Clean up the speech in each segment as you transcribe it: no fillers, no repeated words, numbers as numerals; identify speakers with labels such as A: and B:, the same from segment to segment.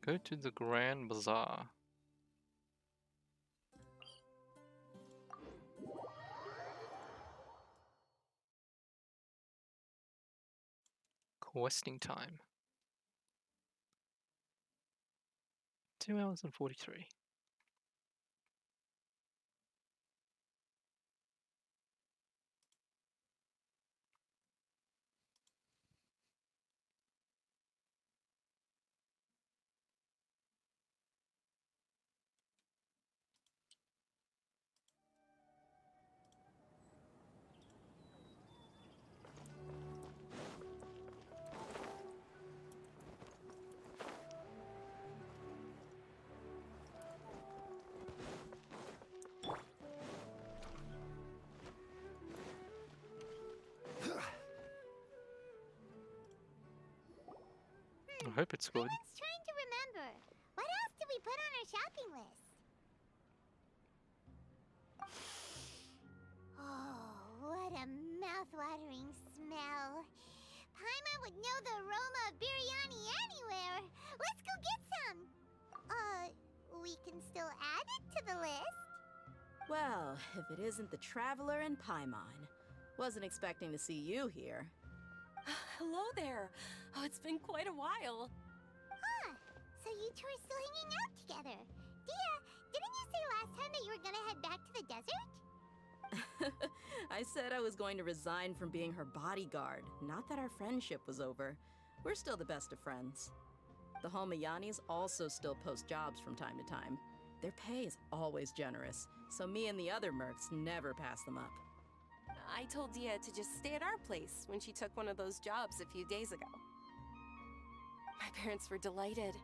A: Go to the Grand Bazaar. Questing time. 2 hours and 43. I hope it's good.
B: I was trying to remember. What else did we put on our shopping list? Oh, what a mouth-watering smell. Paimon would know the aroma of biryani anywhere. Let's go get some. We can still add it to the list.
C: Well, if it isn't the Traveler and Paimon. Wasn't expecting to see you here.
D: Hello there. Oh, it's been quite a while.
B: Huh. So you two are still hanging out together. Dehya, didn't you say last time that you were gonna head back to the desert?
C: I said I was going to resign from being her bodyguard, not that our friendship was over. We're still the best of friends. The Holmayanis also still post jobs from time to time. Their pay is always generous, so me and the other mercs never pass them up.
D: I told Dehya to just stay at our place when she took one of those jobs a few days ago. My parents were delighted.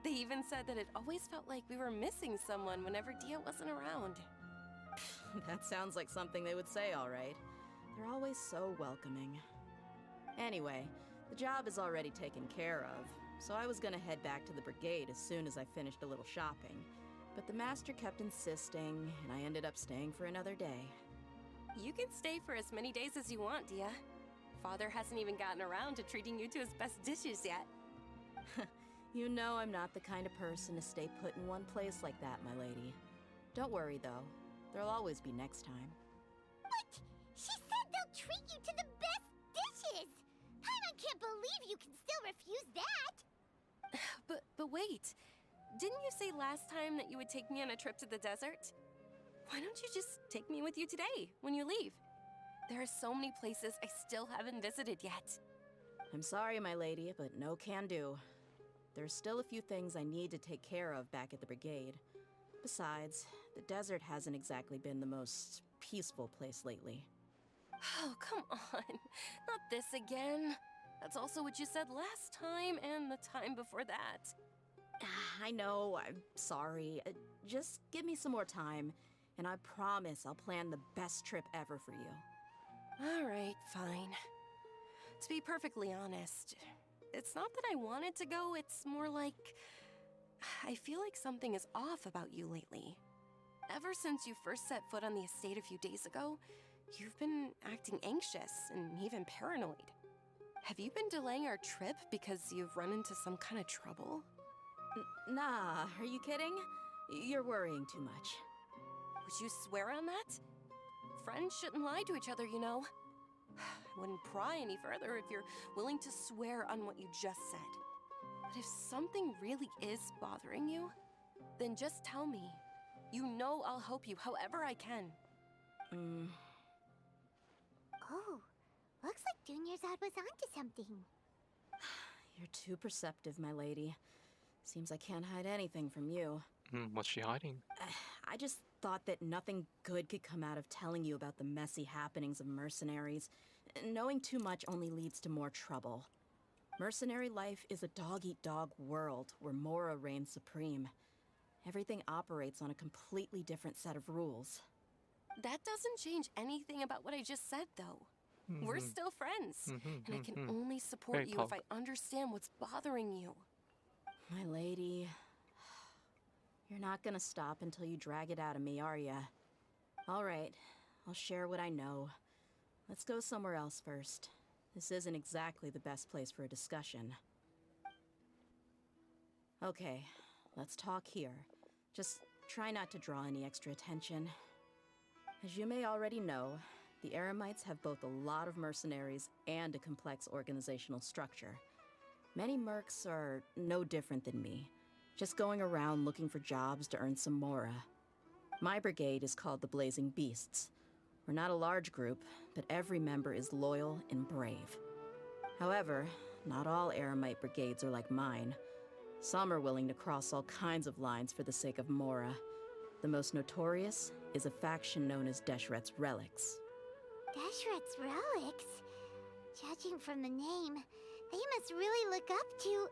D: They even said that it always felt like we were missing someone whenever Dehya wasn't around.
C: That sounds like something they would say, all right. They're always so welcoming. Anyway, the job is already taken care of, so I was gonna head back to the brigade as soon as I finished a little shopping. But the master kept insisting, and I ended up staying for another day.
D: You can stay for as many days as you want, Dehya. Father hasn't even gotten around to treating you to his best dishes yet.
C: You know I'm not the kind of person to stay put in one place like that, my lady. Don't worry, though. There'll always be next time.
B: But she said they'll treat you to the best dishes. Paimon can't believe you can still refuse that.
D: But wait. Didn't you say last time that you would take me on a trip to the desert? Why don't you just take me with you today, when you leave? There are so many places I still haven't visited yet.
C: I'm sorry, my lady, but no can do. There's still a few things I need to take care of back at the brigade. Besides, the desert hasn't exactly been the most peaceful place lately.
D: Oh, come on. Not this again. That's also what you said last time and the time before that.
C: I know, I'm sorry. Just give me some more time, and I promise I'll plan the best trip ever for you.
D: All right, fine. To be perfectly honest, it's not that I wanted to go, it's more like I feel like something is off about you lately. Ever since you first set foot on the estate a few days ago, you've been acting anxious and even paranoid. Have you been delaying our trip because you've run into some kind of trouble?
C: Nah, are you kidding? You're worrying too much.
D: Would you swear on that? Friends shouldn't lie to each other, you know. I wouldn't pry any further if you're willing to swear on what you just said. But if something really is bothering you, then just tell me. You know I'll help you however I can.
B: Oh, looks like Dunyarzad was onto something.
C: You're too perceptive, my lady. Seems I can't hide anything from you.
A: What's she hiding?
C: I just thought that nothing good could come out of telling you about the messy happenings of mercenaries. Knowing too much only leads to more trouble. Mercenary life is a dog-eat-dog world where Mora reigns supreme. Everything operates on a completely different set of rules.
D: That doesn't change anything about what I just said, though. We're still friends, and I can only support
A: Very
D: you
A: talk.
D: if I understand what's bothering you.
C: My lady, you're not gonna stop until you drag it out of me, are ya? All right, I'll share what I know. Let's go somewhere else first. This isn't exactly the best place for a discussion. Okay, let's talk here. Just try not to draw any extra attention. As you may already know, the Eremites have both a lot of mercenaries and a complex organizational structure. Many mercs are no different than me, just going around looking for jobs to earn some mora. My brigade is called the Blazing Beasts. We're not a large group, but every member is loyal and brave. However, not all Eremite brigades are like mine. Some are willing to cross all kinds of lines for the sake of mora. The most notorious is a faction known as Deshret's Relics.
B: Deshret's Relics? Judging from the name, they must really look up to...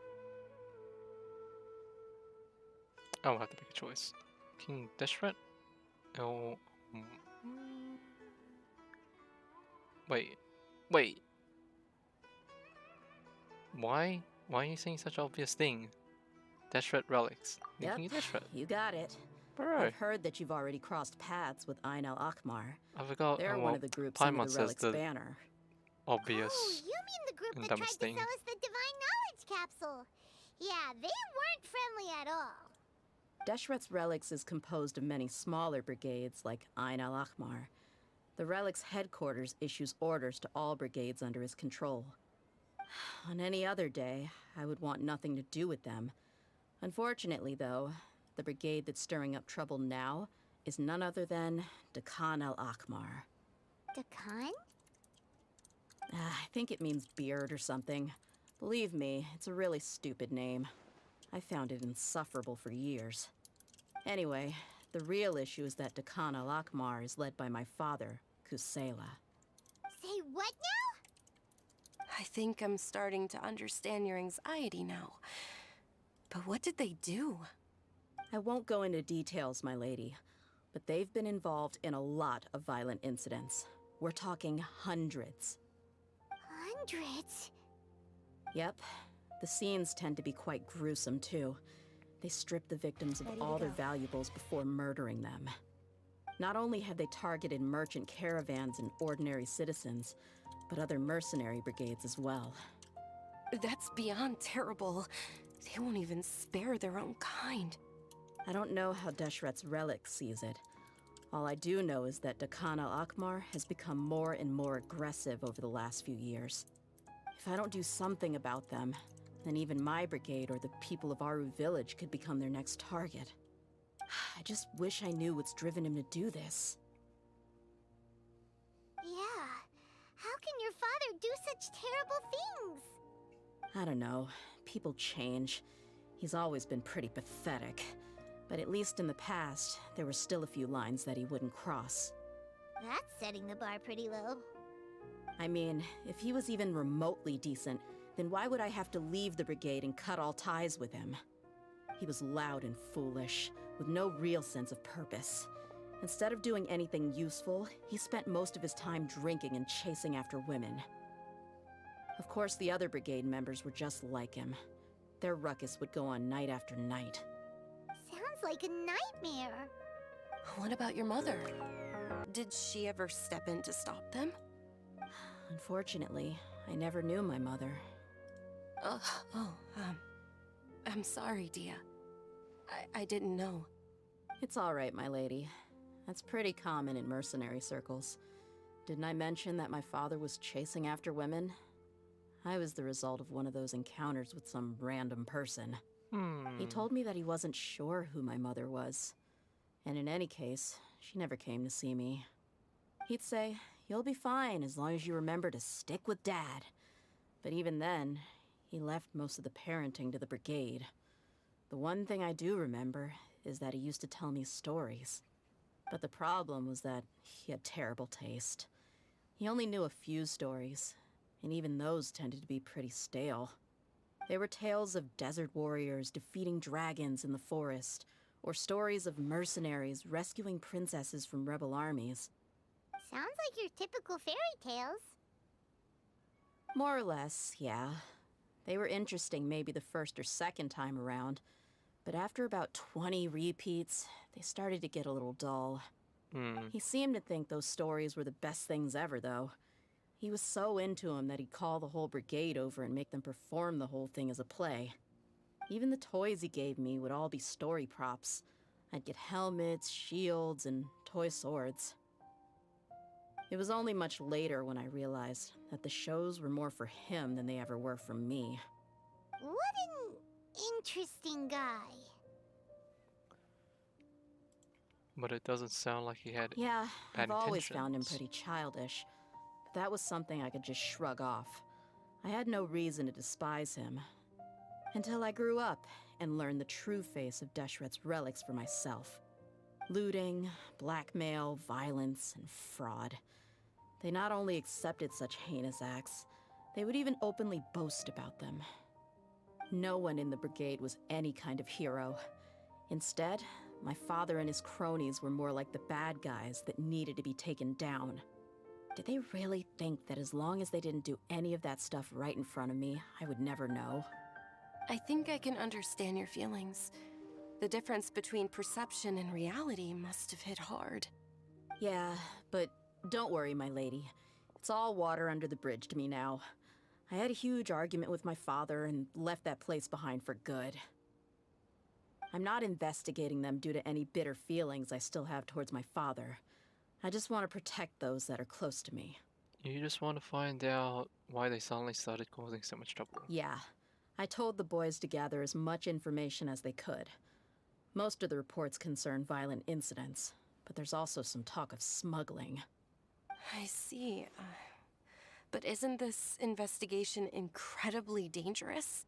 A: I'll have to make a choice. King Deshret? Oh. Wait. Wait. Why? Why are you saying such obvious thing? Deshret relics. The
C: Yep,
A: King Deshret.
C: you got it.
A: Bro.
C: I've heard that you've already crossed paths with Ain al-Akmar.
A: I forgot.
C: They're
A: well,
C: one of the groups
A: Paimon
C: under the
A: says
C: Relics
A: the
C: banner.
A: obvious.
B: Oh, you mean the group
A: and
B: that tried
A: dumbest
B: to
A: thing.
B: sell us the Divine Knowledge Capsule? Yeah, they weren't friendly at all.
C: Deshret's Relics is composed of many smaller brigades like Ain al-Akmar. The Relics headquarters issues orders to all brigades under his control. On any other day, I would want nothing to do with them. Unfortunately, though, the brigade that's stirring up trouble now is none other than Dakan al-Akmar.
B: Dakan?
C: I think it means beard or something. Believe me, it's a really stupid name. I found it insufferable for years. Anyway, the real issue is that Dakan al-Akmar is led by my father, Kusela.
B: Say what now?
D: I think I'm starting to understand your anxiety now. But what did they do?
C: I won't go into details, my lady, but they've been involved in a lot of violent incidents. We're talking hundreds.
B: Hundreds?
C: Yep. The scenes tend to be quite gruesome, too. They strip the victims of
B: Ready to
C: all their
B: go.
C: valuables before murdering them. Not only have they targeted merchant caravans and ordinary citizens, but other mercenary brigades as well.
D: That's beyond terrible. They won't even spare their own kind.
C: I don't know how Deshret's Relic sees it. All I do know is that Dakan al-Akmar has become more and more aggressive over the last few years. If I don't do something about them, then even my brigade or the people of Warau village could become their next target. I just wish I knew what's driven him to do this.
B: Yeah. How can your father do such terrible things?
C: I don't know. People change. He's always been pretty pathetic. But at least in the past, there were still a few lines that he wouldn't cross.
B: That's setting the bar pretty low.
C: I mean, if he was even remotely decent, then why would I have to leave the brigade and cut all ties with him? He was loud and foolish, with no real sense of purpose. Instead of doing anything useful, he spent most of his time drinking and chasing after women. Of course, the other brigade members were just like him. Their ruckus would go on night after night.
B: Sounds like a nightmare.
D: What about your mother? Did she ever step in to stop them?
C: Unfortunately, I never knew my mother.
D: I'm sorry, Dehya. I didn't know.
C: It's all right, my lady. That's pretty common in mercenary circles. Didn't I mention that my father was chasing after women? I was the result of one of those encounters with some random person. He told me that he wasn't sure who my mother was. And in any case, she never came to see me. He'd say, "You'll be fine as long as you remember to stick with Dad." But even then, he left most of the parenting to the brigade. The one thing I do remember is that he used to tell me stories. But the problem was that he had terrible taste. He only knew a few stories, and even those tended to be pretty stale. They were tales of desert warriors defeating dragons in the forest, or stories of mercenaries rescuing princesses from rebel armies.
B: Sounds like your typical fairy tales.
C: More or less, yeah. They were interesting maybe the first or second time around, but after about 20 repeats, they started to get a little dull. He seemed to think those stories were the best things ever, though. He was so into them that he'd call the whole brigade over and make them perform the whole thing as a play. Even the toys he gave me would all be story props. I'd get helmets, shields, and toy swords. It was only much later when I realized that the shows were more for him than they ever were for me.
B: What an interesting guy.
A: But it doesn't sound like he had
C: Yeah,
A: bad
C: I've always found him
A: intentions.
C: pretty childish. But that was something I could just shrug off. I had no reason to despise him. Until I grew up and learned the true face of Deshret's relics for myself. Looting, blackmail, violence, and fraud. They not only accepted such heinous acts, they would even openly boast about them. No one in the brigade was any kind of hero. Instead, my father and his cronies were more like the bad guys that needed to be taken down. Did they really think that as long as they didn't do any of that stuff right in front of me, I would never know?
D: I think I can understand your feelings. The difference between perception and reality must have hit hard.
C: Yeah, but don't worry, my lady. It's all water under the bridge to me now. I had a huge argument with my father and left that place behind for good. I'm not investigating them due to any bitter feelings I still have towards my father. I just want to protect those that are close to me.
A: You just want to find out why they suddenly started causing so much trouble.
C: Yeah, I told the boys to gather as much information as they could. Most of the reports concern violent incidents, but there's also some talk of smuggling.
D: I see. But isn't this investigation incredibly dangerous?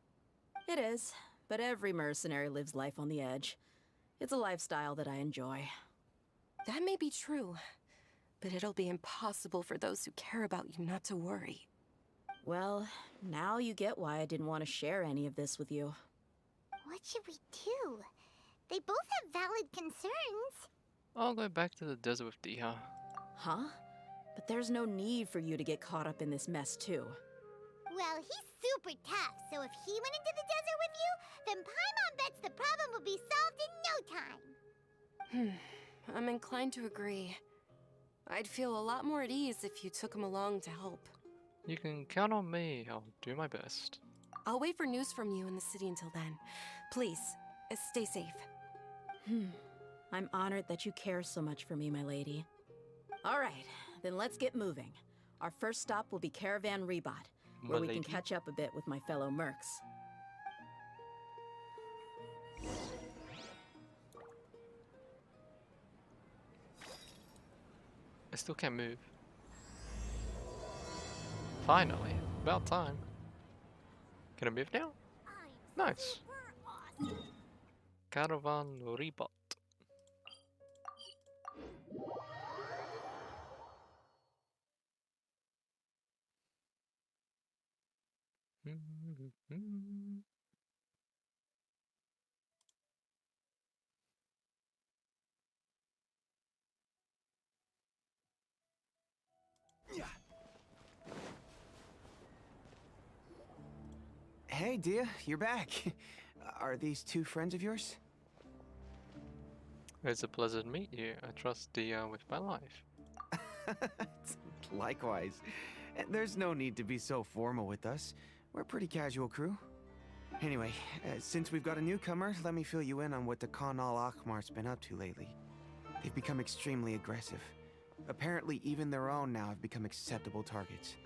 C: It is, but every mercenary lives life on the edge. It's a lifestyle that I enjoy.
D: That may be true, but it'll be impossible for those who care about you not to worry.
C: Well, now you get why I didn't want to share any of this with you.
B: What should we do? They both have valid concerns.
A: I'll go back to the desert with Dehya.
C: Huh? But there's no need for you to get caught up in this mess, too.
B: Well, he's super tough, so if he went into the desert with you, then Paimon bets the problem will be solved in no time.
D: I'm inclined to agree. I'd feel a lot more at ease if you took him along to help.
A: You can count on me. I'll do my best.
D: I'll wait for news from you in the city until then. Please, stay safe.
C: I'm honored that you care so much for me, my lady. All right, then let's get moving. Our first stop will be Caravan Rebot, where we can catch up a bit with my fellow mercs.
A: I still can't move. Finally, about time. Can I move now? Nice. Caravan Rebot.
E: Hey, Dehya, you're back. Are these two friends of yours?
A: It's a pleasure to meet you. I trust Dehya with my life.
E: Likewise. There's no need to be so formal with us. We're a pretty casual crew. Anyway, since we've got a newcomer, let me fill you in on what the Khan al-Akhmar's been up to lately. They've become extremely aggressive. Apparently, even their own now have become acceptable targets.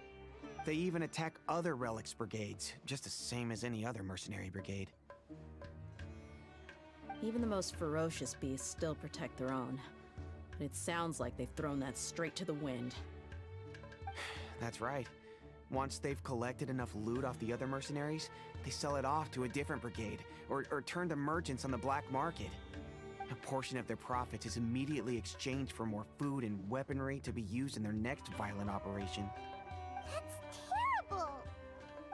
E: They even attack other relics brigades, just the same as any other mercenary brigade.
C: Even the most ferocious beasts still protect their own. But it sounds like they've thrown that straight to the wind.
E: That's right. Once they've collected enough loot off the other mercenaries, they sell it off to a different brigade, or turn to merchants on the black market. A portion of their profits is immediately exchanged for more food and weaponry to be used in their next violent operation.
B: That's terrible!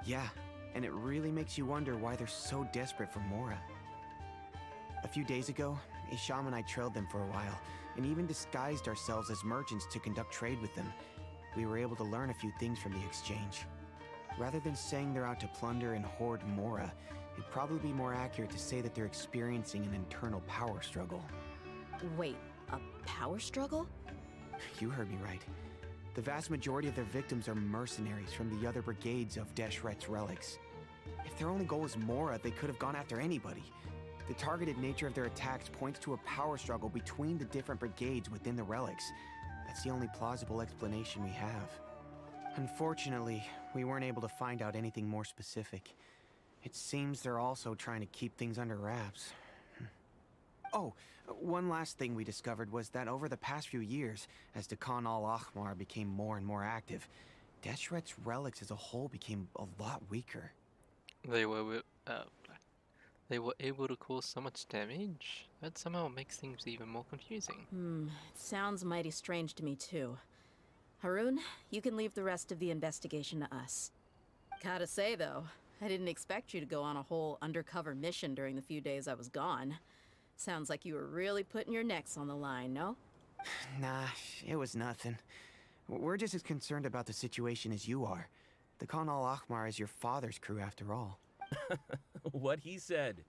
E: Yeah, and it really makes you wonder why they're so desperate for Mora. A few days ago, Isham and I trailed them for a while, and even disguised ourselves as merchants to conduct trade with them. We were able to learn a few things from the exchange. Rather than saying they're out to plunder and hoard Mora, it'd probably be more accurate to say that they're experiencing an internal power struggle.
C: Wait, a power struggle?
E: You heard me right. The vast majority of their victims are mercenaries from the other brigades of Deshret's relics. If their only goal was Mora, they could have gone after anybody. The targeted nature of their attacks points to a power struggle between the different brigades within the relics. That's the only plausible explanation we have. Unfortunately, we weren't able to find out anything more specific. It seems they're also trying to keep things under wraps. Oh, one last thing we discovered was that over the past few years, as Dakan al-Ahmar became more and more active, Deshret's relics as a whole became a lot weaker.
A: They were able to cause so much damage. That somehow makes things even more confusing.
C: It sounds mighty strange to me too. Harun, you can leave the rest of the investigation to us. Gotta say though, I didn't expect you to go on a whole undercover mission during the few days I was gone. Sounds like you were really putting your necks on the line, no?
E: Nah, it was nothing. We're just as concerned about the situation as you are. The Khan al-Ahmar is your father's crew after all.
F: What he said.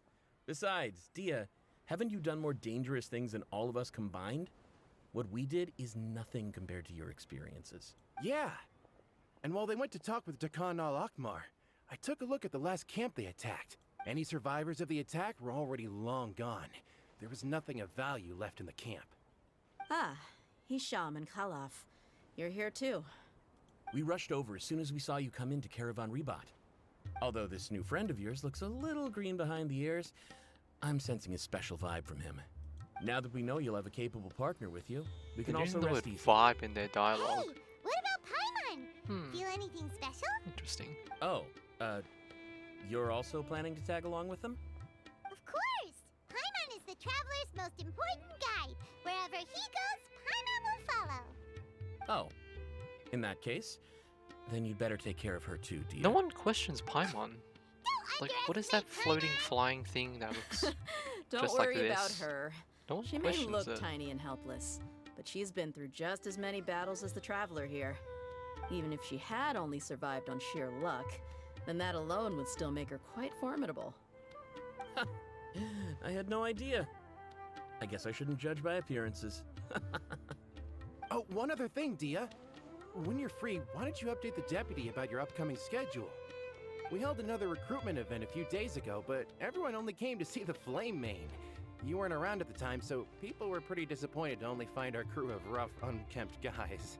F: Besides, Dehya, haven't you done more dangerous things than all of us combined? What we did is nothing compared to your experiences.
G: Yeah. And while they went to talk with Dakan al-Ahmar, I took a look at the last camp they attacked. Any survivors of the attack were already long gone. There was nothing of value left in the camp.
C: Ah, Hisham and Khalaf. You're here too.
F: We rushed over as soon as we saw you come into Caravan Ribat. Although this new friend of yours looks a little green behind the ears, I'm sensing a special vibe from him. Now that we know you'll have a capable partner with you, we can
A: They're
F: also
A: using the
F: rest
A: word
F: easy.
A: vibe in their dialogue.
B: Hey, what about Paimon? Feel anything special?
A: Interesting.
F: Oh, you're also planning to tag along with them?
B: Of course! Paimon is the traveler's most important guide. Wherever he goes, Paimon will follow.
F: Oh, in that case, then you'd better take care of her too, Dehya.
A: No one questions Paimon.
B: Don't
A: Like, what is that
B: underestimate
A: floating,
B: Paimon.
A: flying thing that looks
C: Don't
A: just like
C: worry about
A: this?
C: her.
A: No one
C: She may
A: questions
C: look
A: it.
C: tiny and helpless, but she's been through just as many battles as the Traveler here. Even if she had only survived on sheer luck, then that alone would still make her quite formidable.
F: I had no idea. I guess I shouldn't judge by appearances.
G: Oh, one other thing, Dehya. When you're free, why don't you update the deputy about your upcoming schedule? We held another recruitment event a few days ago, but everyone only came to see the Flame Main. You weren't around at the time, so people were pretty disappointed to only find our crew of rough, unkempt guys.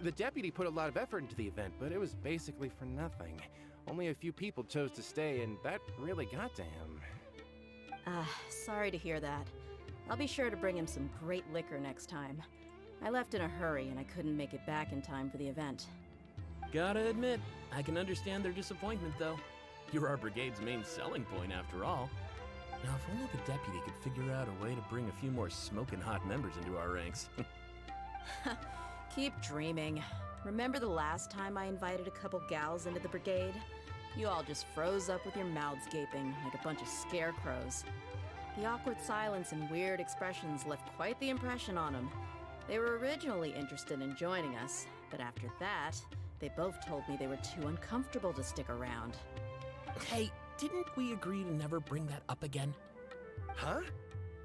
G: The deputy put a lot of effort into the event, but it was basically for nothing. Only a few people chose to stay, and that really got to him.
C: Sorry to hear that. I'll be sure to bring him some great liquor next time. I left in a hurry and I couldn't make it back in time for the event.
F: Gotta admit, I can understand their disappointment, though. You're our brigade's main selling point, after all. Now, if only the deputy could figure out a way to bring a few more smoking hot members into our ranks.
C: Keep dreaming. Remember the last time I invited a couple gals into the brigade? You all just froze up with your mouths gaping like a bunch of scarecrows. The awkward silence and weird expressions left quite the impression on them. They were originally interested in joining us, but after that, they both told me they were too uncomfortable to stick around.
F: Hey, didn't we agree to never bring that up again?
G: Huh?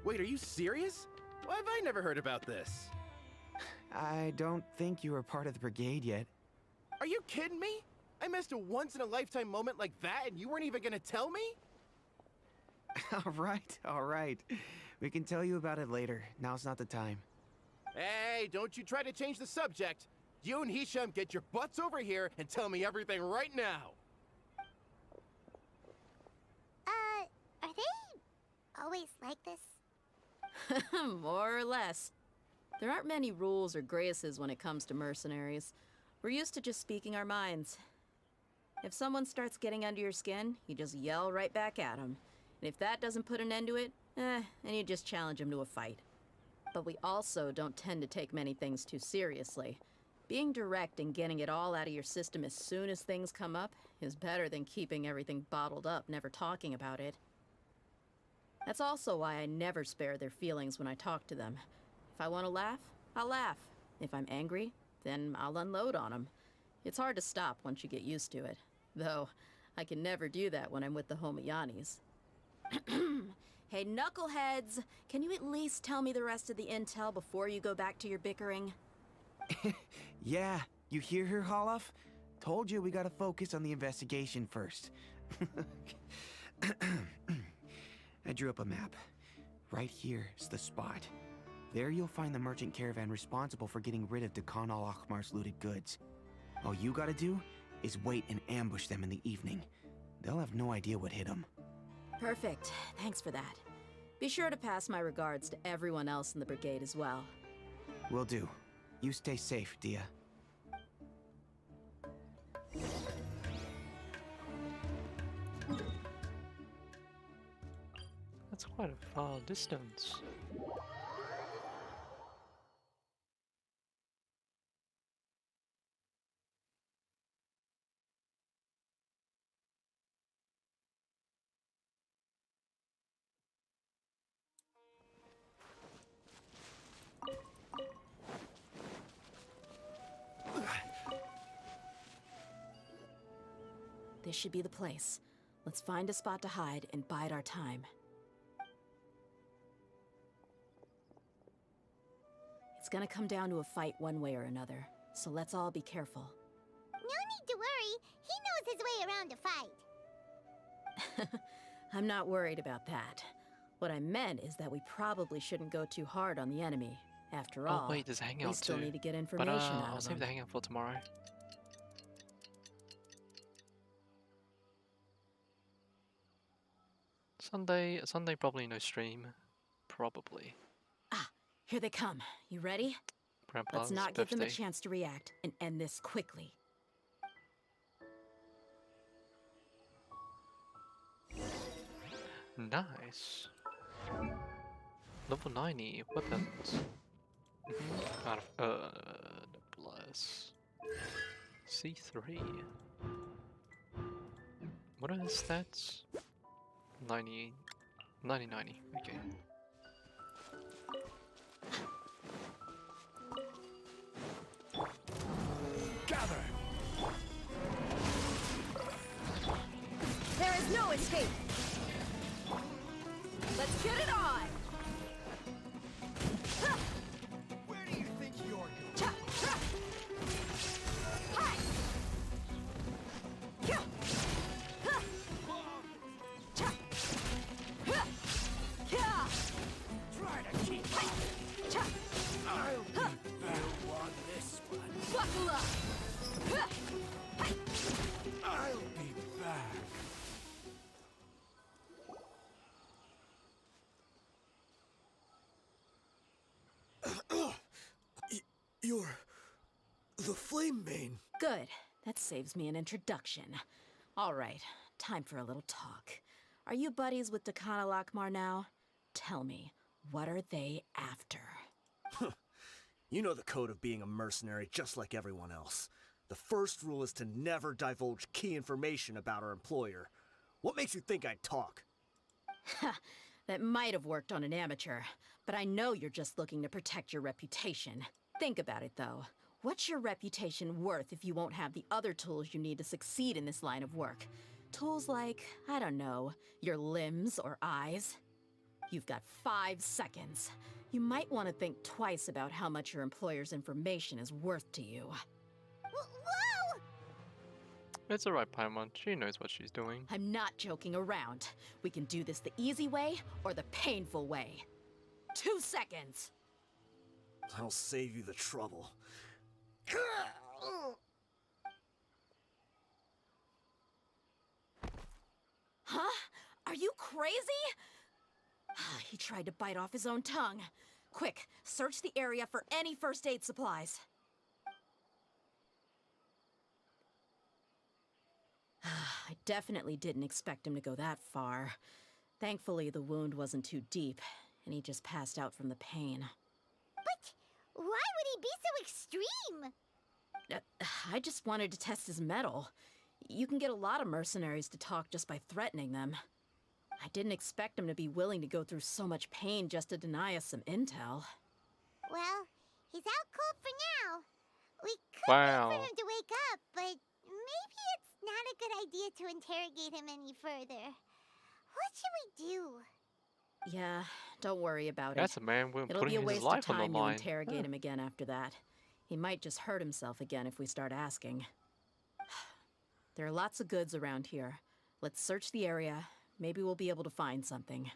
G: Wait, are you serious? Why have I never heard about this?
E: I don't think you were part of the brigade yet.
G: Are you kidding me? I missed a once-in-a-lifetime moment like that and you weren't even gonna tell me?
E: All right. We can tell you about it later. Now's not the time.
G: Hey, don't you try to change the subject. You and Hisham get your butts over here and tell me everything right now.
B: Are they always like this?
C: More or less. There aren't many rules or graces when it comes to mercenaries. We're used to just speaking our minds. If someone starts getting under your skin, you just yell right back at them. And if that doesn't put an end to it, then you just challenge them to a fight. But we also don't tend to take many things too seriously. Being direct and getting it all out of your system as soon as things come up is better than keeping everything bottled up, never talking about it. That's also why I never spare their feelings when I talk to them. If I want to laugh, I'll laugh. If I'm angry, then I'll unload on them. It's hard to stop once you get used to it. Though, I can never do that when I'm with the Homayanis. Hey, knuckleheads! Can you at least tell me the rest of the intel before you go back to your bickering?
E: Yeah, you hear her, Holloff? Told you we gotta focus on the investigation first. I drew up a map. Right here's the spot. There you'll find the merchant caravan responsible for getting rid of Dekhan al-Akhmar's looted goods. All you gotta do is wait and ambush them in the evening. They'll have no idea what hit them.
C: Perfect. Thanks for that. Be sure to pass my regards to everyone else in the brigade as well.
E: Will do. You stay safe, Dehya.
A: That's quite a far distance.
C: This should be the place. Let's find a spot to hide and bide our time. It's gonna come down to a fight one way or another, so let's all be careful.
B: No need to worry. He knows his way around a fight.
C: I'm not worried about that. What I meant is that we probably shouldn't go too hard on the enemy. After all,
A: Oh wait, there's a hangout
C: we still
A: too.
C: need to get
A: But
C: information out
A: I'll
C: of
A: save
C: them.
A: the hangout for tomorrow. Sunday probably no stream. Probably.
C: Ah, here they come. You ready?
A: Grandpa's
C: Let's not give them a
A: birthday.
C: chance to react and end this quickly.
A: Nice. Level 90 weapons. Out of plus C3. What are his stats? 90 90. Okay.
H: Gather!
C: There is no escape! Let's get it on!
H: Where do you think you're going?
C: Cha! Cha! Hi! Kya! Ha! Cha! Ha! Kya!
H: Try to keep up.
C: Cha!
H: I'll be back on this one.
C: Buckle up! Ha! Hi!
H: I'll be back. You're the Flame Mane.
C: Good. That saves me an introduction. All right, time for a little talk. Are you buddies with Dekhan al-Akhmar now? Tell me, what are they after?
I: You know the code of being a mercenary just like everyone else. The first rule is to never divulge key information about our employer. What makes you think I'd talk?
C: That might have worked on an amateur, but I know you're just looking to protect your reputation. Think about it, though. What's your reputation worth if you won't have the other tools you need to succeed in this line of work? Tools like, I don't know, your limbs or eyes? You've got 5 seconds. You might want to think twice about how much your employer's information is worth to you.
B: Whoa!
A: It's alright, Paimon. She knows what she's doing.
C: I'm not joking around. We can do this the easy way or the painful way. 2 seconds!
I: I'll save you the trouble.
C: Huh? Are you crazy? He tried to bite off his own tongue. Quick, search the area for any first aid supplies. I definitely didn't expect him to go that far. Thankfully, the wound wasn't too deep, and he just passed out from the pain.
B: But why would he be so extreme?
C: I just wanted to test his mettle. You can get a lot of mercenaries to talk just by threatening them. I didn't expect him to be willing to go through so much pain just to deny us some intel.
B: Well, he's out cold for now. We could
A: Wow.
B: wait for him to wake up, but maybe it's not a good idea to interrogate him any further. What should we do?
C: Yeah, don't worry about it.
A: That's a man
C: It'll be
A: putting
C: a
A: his
C: waste of
A: life on
C: time
A: the
C: to
A: line.
C: interrogate him again after that. He might just hurt himself again if we start asking. There are lots of goods around here. Let's search the area. Maybe we'll be able to find something.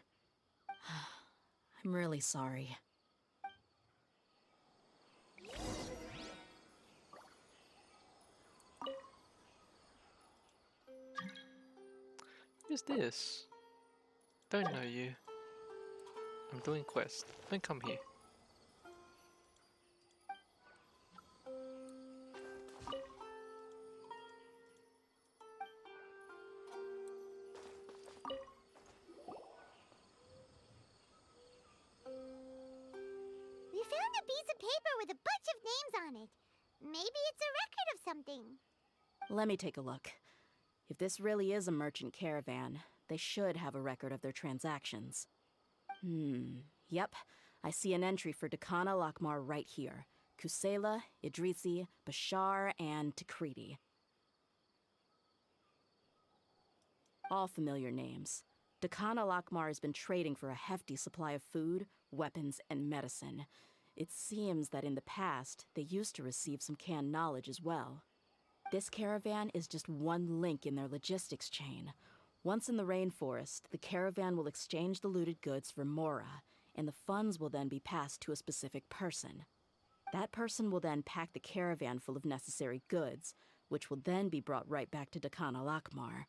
C: I'm really sorry.
A: Who's this? Don't know you. I'm doing quest. Don't come here.
B: We found a piece of paper with a bunch of names on it. Maybe it's a record of something.
C: Let me take a look. If this really is a merchant caravan, they should have a record of their transactions. Yep. I see an entry for Dakana Lakmar right here. Kusela, Idrisi, Bashar, and Takriti. All familiar names. Dakana Lakmar has been trading for a hefty supply of food, weapons, and medicine. It seems that in the past, they used to receive some canned knowledge as well. This caravan is just one link in their logistics chain. Once in the rainforest, the caravan will exchange the looted goods for Mora, and the funds will then be passed to a specific person. That person will then pack the caravan full of necessary goods, which will then be brought right back to Dakana Lakmar.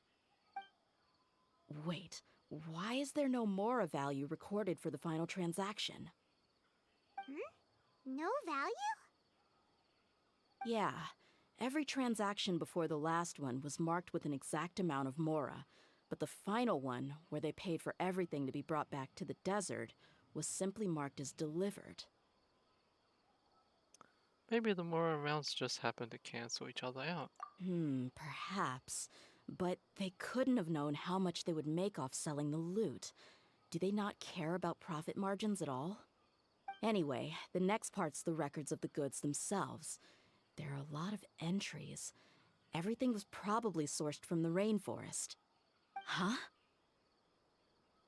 C: Wait, why is there no Mora value recorded for the final transaction?
B: No value?
C: Yeah, every transaction before the last one was marked with an exact amount of Mora, but the final one, where they paid for everything to be brought back to the desert, was simply marked as delivered.
A: Maybe the more amounts just happened to cancel each other out.
C: Perhaps. But they couldn't have known how much they would make off selling the loot. Do they not care about profit margins at all? Anyway, the next part's the records of the goods themselves. There are a lot of entries. Everything was probably sourced from the rainforest. Huh?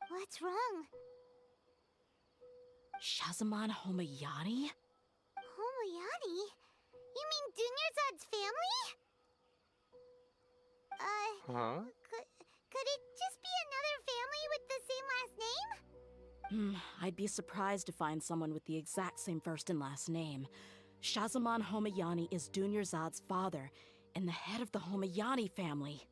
B: What's wrong?
C: Shazaman Homayani?
B: Homayani? You mean Dunyarzad's family?
A: Huh?
B: Could it just be another family with the same last name?
C: I'd be surprised to find someone with the exact same first and last name. Shazaman Homayani is Dunyarzad's father, and the head of the Homayani family.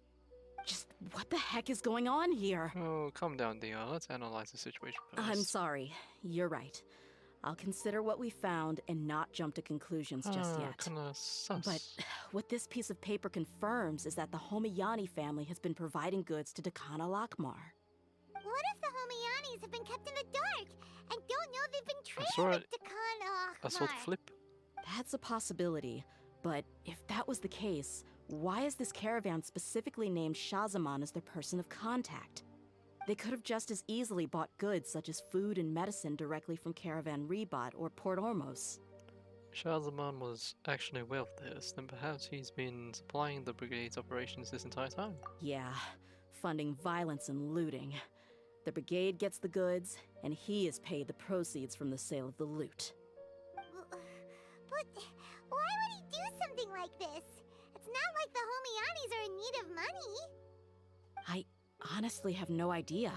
C: Just what the heck is going on here?
A: Oh, calm down, Dehya. Let's analyze the situation first.
C: I'm sorry. You're right. I'll consider what we found and not jump to conclusions just yet.
A: Kinda sus.
C: But what this piece of paper confirms is that the Homayani family has been providing goods to Dakana Lakmar.
B: What if the Homayanis have been kept in the dark and don't know they've been
A: I
B: trading
A: saw
B: with
A: it.
B: Dakana
A: I saw the flip.
C: That's a possibility, but if that was the case, why is this caravan specifically named Shazaman as their person of contact? They could have just as easily bought goods such as food and medicine directly from Caravan Ribat or Port Ormos.
A: Shazaman was actually aware of this, then perhaps he's been supplying the brigade's operations this entire time.
C: Yeah, funding violence and looting. The brigade gets the goods, and he is paid the proceeds from the sale of the loot.
B: But why would he do something like this? It's not like the Homayanis are in need of money.
C: I honestly have no idea.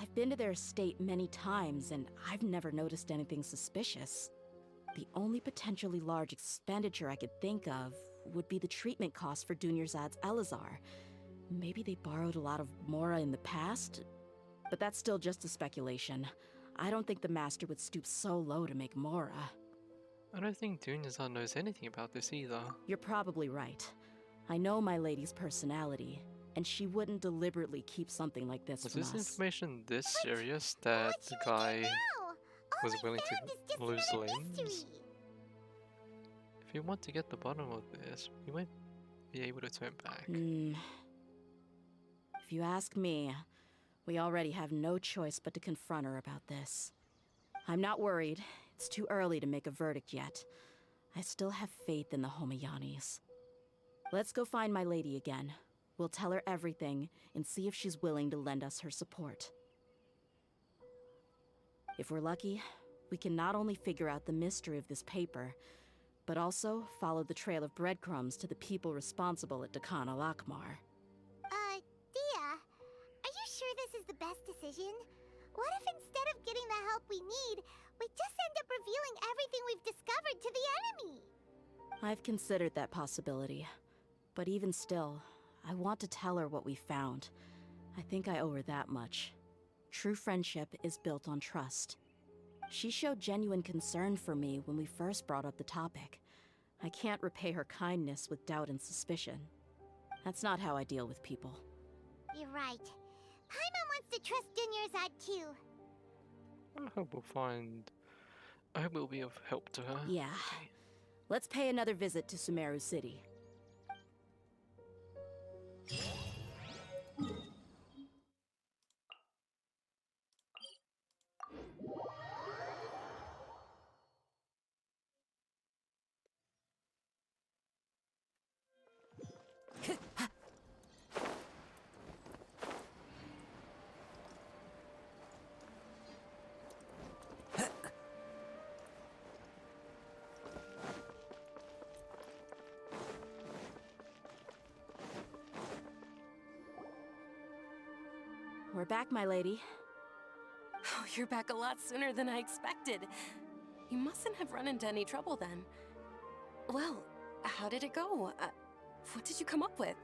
C: I've been to their estate many times, and I've never noticed anything suspicious. The only potentially large expenditure I could think of would be the treatment costs for Dunyarzad's Elazar. Maybe they borrowed a lot of Mora in the past? But that's still just a speculation. I don't think the Master would stoop so low to make Mora.
A: I don't think Dunyarzad knows anything about this either.
C: You're probably right. I know my lady's personality, and she wouldn't deliberately keep something like this
A: Was
C: from
A: this
C: us.
A: information this serious that the guy was willing to lose limbs? If you want to get the bottom of this, you won't be able to turn back.
C: If you ask me, we already have no choice but to confront her about this. I'm not worried. It's too early to make a verdict yet. I still have faith in the Homayanis. Let's go find my lady again. We'll tell her everything and see if she's willing to lend us her support. If we're lucky, we can not only figure out the mystery of this paper, but also follow the trail of breadcrumbs to the people responsible at Dakan al-Akmar.
B: Dehya, are you sure this is the best decision? What if instead of getting the help we need, we just end up revealing everything we've discovered to the enemy?
C: I've considered that possibility. But even still, I want to tell her what we found. I think I owe her that much. True friendship is built on trust. She showed genuine concern for me when we first brought up the topic. I can't repay her kindness with doubt and suspicion. That's not how I deal with people.
B: You're right. Paimon wants to trust Dunyarzad too.
A: I hope we'll be of help to her.
C: Yeah. Let's pay another visit to Sumeru City. We're back, my lady.
D: Oh, you're back a lot sooner than I expected. You mustn't have run into any trouble then. Well, how did it go? What did you come up with?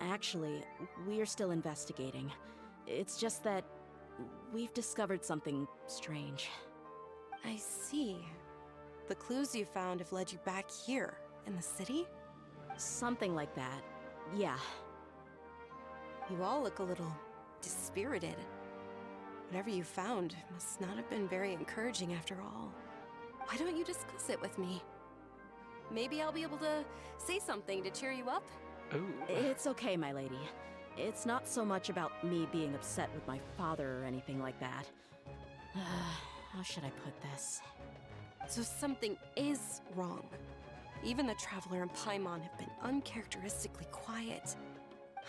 C: Actually, we are still investigating. It's just that we've discovered something strange.
D: I see. The clues you found have led you back here, in the city?
C: Something like that, yeah.
D: You all look a little dispirited. Whatever you found must not have been very encouraging after all. Why don't you discuss it with me? Maybe I'll be able to say something to cheer you up?
A: Ooh.
C: It's okay, my lady. It's not so much about me being upset with my father or anything like that. How should I put this?
D: So something is wrong. Even the Traveler and Paimon have been uncharacteristically quiet.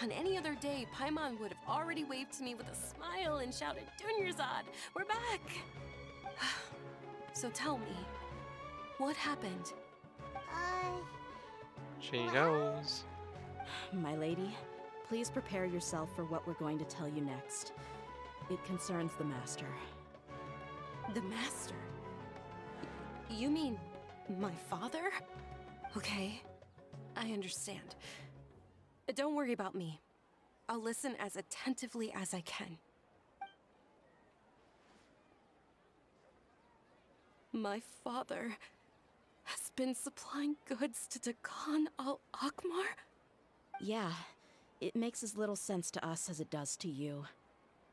D: On any other day, Paimon would have already waved to me with a smile and shouted, "Dunyarzad, we're back!" So tell me, what happened?
A: She knows.
C: My lady, please prepare yourself for what we're going to tell you next. It concerns the Master.
D: The Master? You mean my father? Okay, I understand. Don't worry about me. I'll listen as attentively as I can. My father has been supplying goods to Dakan al-Akmar?
C: Yeah, it makes as little sense to us as it does to you.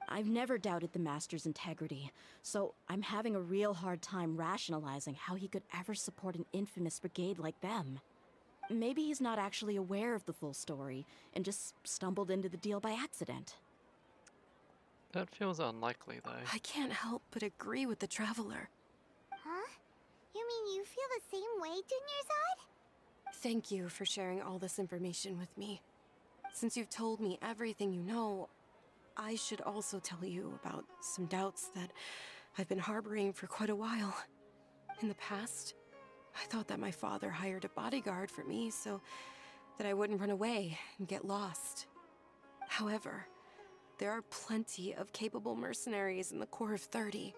C: I've never doubted the Master's integrity, so I'm having a real hard time rationalizing how he could ever support an infamous brigade like them. Maybe he's not actually aware of the full story and just stumbled into the deal by accident.
A: That feels unlikely, though.
D: I can't help but agree with the Traveler.
B: Huh? You mean you feel the same way, Dunyarzad?
D: Thank you for sharing all this information with me. Since you've told me everything you know, I should also tell you about some doubts that I've been harboring for quite a while. In the past, I thought that my father hired a bodyguard for me so that I wouldn't run away and get lost. However, there are plenty of capable mercenaries in the Corps of 30.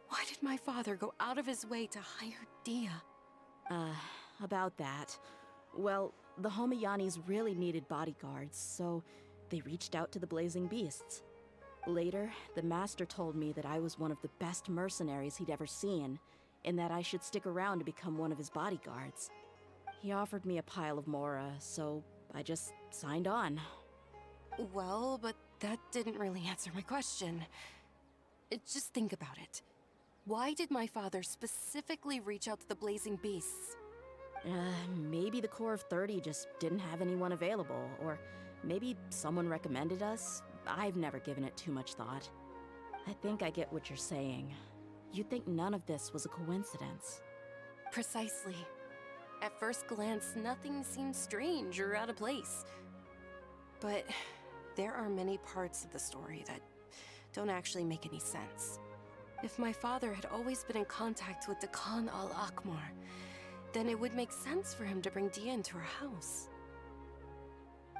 D: Why did my father go out of his way to hire Dehya?
C: About that. Well, the Homayanis really needed bodyguards, so they reached out to the Blazing Beasts. Later, the Master told me that I was one of the best mercenaries he'd ever seen, and that I should stick around to become one of his bodyguards. He offered me a pile of mora, so I just signed on.
D: Well, but that didn't really answer my question. Just think about it. Why did my father specifically reach out to the Blazing Beasts?
C: Maybe the Corps of 30 just didn't have anyone available, or maybe someone recommended us. I've never given it too much thought. I think I get what you're saying. You'd think none of this was a coincidence.
D: Precisely. At first glance, nothing seems strange or out of place. But there are many parts of the story that don't actually make any sense. If my father had always been in contact with Dakan al-Akmar, then it would make sense for him to bring Dehya into our house.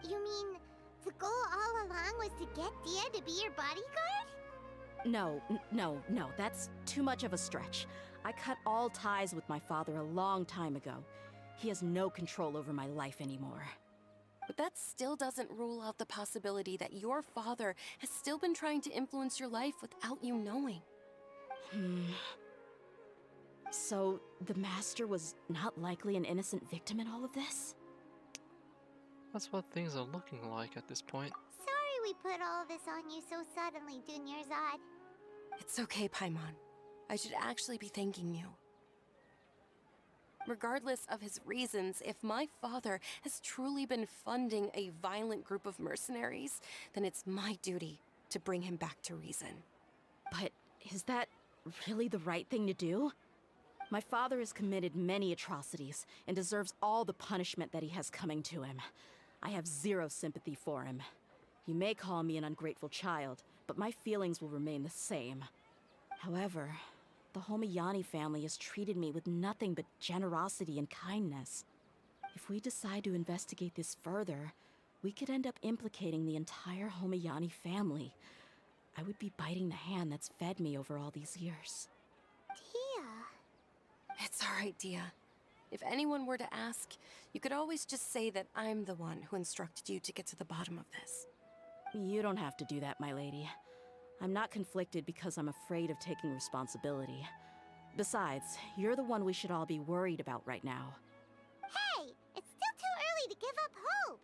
B: You mean the goal all along was to get Dehya to be your bodyguard?
C: No, that's too much of a stretch. I cut all ties with my father a long time ago. He has no control over my life anymore.
D: But that still doesn't rule out the possibility that your father has still been trying to influence your life without you knowing.
C: So, the Master was not likely an innocent victim in all of this?
A: That's what things are looking like at this point.
B: Sorry we put all this on you so suddenly, Dunyarzad.
D: It's okay, Paimon. I should actually be thanking you. Regardless of his reasons, if my father has truly been funding a violent group of mercenaries, then it's my duty to bring him back to reason.
C: But is that really the right thing to do? My father has committed many atrocities and deserves all the punishment that he has coming to him. I have zero sympathy for him. You may call me an ungrateful child, but my feelings will remain the same. However, the Homiyani family has treated me with nothing but generosity and kindness. If we decide to investigate this further, we could end up implicating the entire Homiyani family. I would be biting the hand that's fed me over all these years.
B: Dehya.
D: It's alright, Dehya. If anyone were to ask, you could always just say that I'm the one who instructed you to get to the bottom of this.
C: You don't have to do that, my lady. I'm not conflicted because I'm afraid of taking responsibility. Besides, you're the one we should all be worried about right now.
B: Hey, it's still too early to give up hope.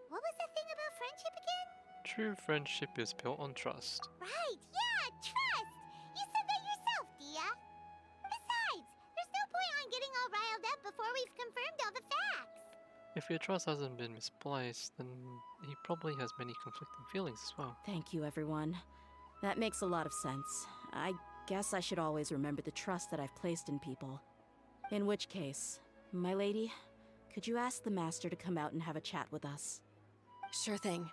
B: What was that thing about friendship again?
A: True friendship is built on trust.
B: Right, yeah, trust! You said that yourself, Dehya. Besides, there's no point on getting all riled up before we've confirmed all the facts.
A: If your trust hasn't been misplaced, then he probably has many conflicting feelings as well.
C: Thank you, everyone. That makes a lot of sense. I guess I should always remember the trust that I've placed in people. In which case, my lady, could you ask the Master to come out and have a chat with us?
D: Sure thing.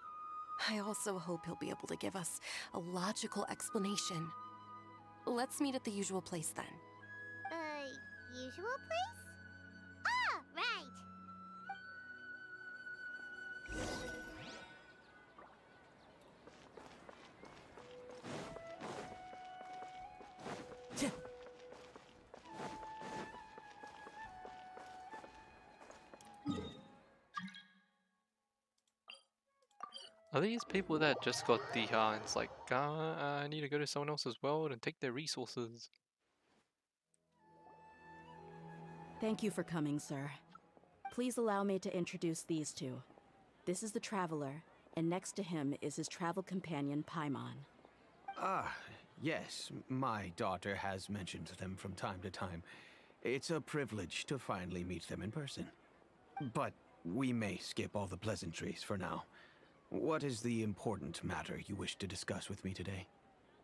D: I also hope he'll be able to give us a logical explanation. Let's meet at the usual place then.
B: Usual place? Ah, right!
A: Are these people that just got Dehya and it's like, I need to go to someone else's world and take their resources?
C: Thank you for coming, sir. Please allow me to introduce these two. This is the Traveler, and next to him is his travel companion, Paimon.
E: Ah, yes, my daughter has mentioned them from time to time. It's a privilege to finally meet them in person. But we may skip all the pleasantries for now. What is the important matter you wish to discuss with me today?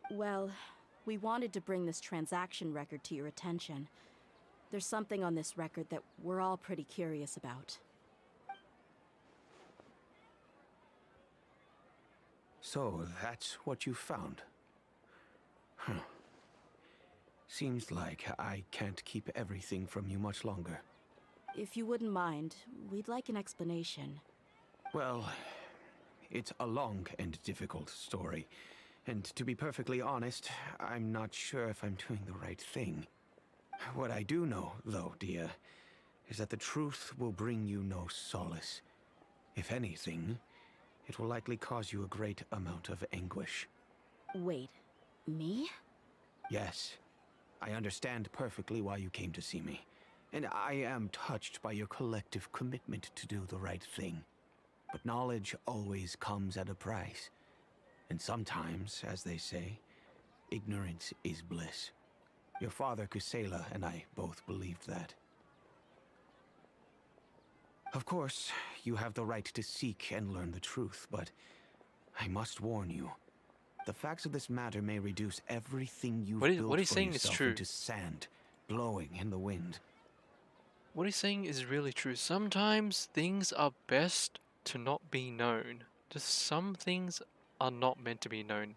C: Well, we wanted to bring this transaction record to your attention. There's something on this record that we're all pretty curious about.
E: So, that's what you found? Huh. Seems like I can't keep everything from you much longer.
C: If you wouldn't mind, we'd like an explanation.
E: Well, it's a long and difficult story. And to be perfectly honest, I'm not sure if I'm doing the right thing. What I do know, though, Dehya, is that the truth will bring you no solace. If anything, it will likely cause you a great amount of anguish.
C: Wait, me?
E: Yes. I understand perfectly why you came to see me. And I am touched by your collective commitment to do the right thing. But knowledge always comes at a price. And sometimes, as they say, ignorance is bliss. Your father, Kusela, and I both believed that. Of course, you have the right to seek and learn the truth, but I must warn you. The facts of this matter may reduce everything you've built
A: what he's
E: for
A: saying is
E: yourself
A: true.
E: into sand, blowing in the wind.
A: What he's saying is really true. Sometimes things are best to not be known. Just some things are not meant to be known.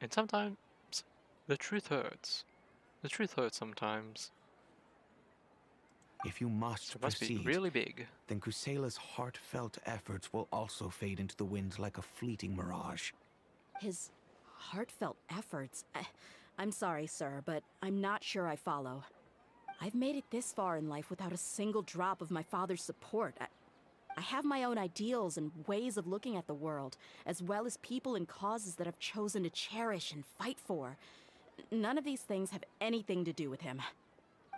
A: And sometimes the truth hurts. The truth hurts sometimes.
E: If you must
A: So it must be
E: proceed,
A: really big.
E: then Kusela's heartfelt efforts will also fade into the wind like a fleeting mirage.
C: His heartfelt efforts? I'm sorry, sir, but I'm not sure I follow. I've made it this far in life without a single drop of my father's support. I have my own ideals and ways of looking at the world, as well as people and causes that I've chosen to cherish and fight for. None of these things have anything to do with him.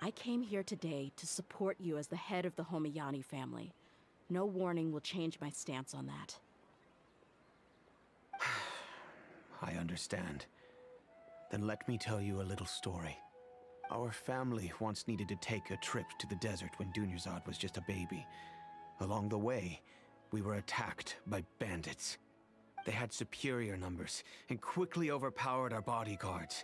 C: I came here today to support you as the head of the Homiyani family. No warning will change my stance on that.
E: I understand. Then let me tell you a little story. Our family once needed to take a trip to the desert when Dunyarzad was just a baby. Along the way, we were attacked by bandits. They had superior numbers and quickly overpowered our bodyguards.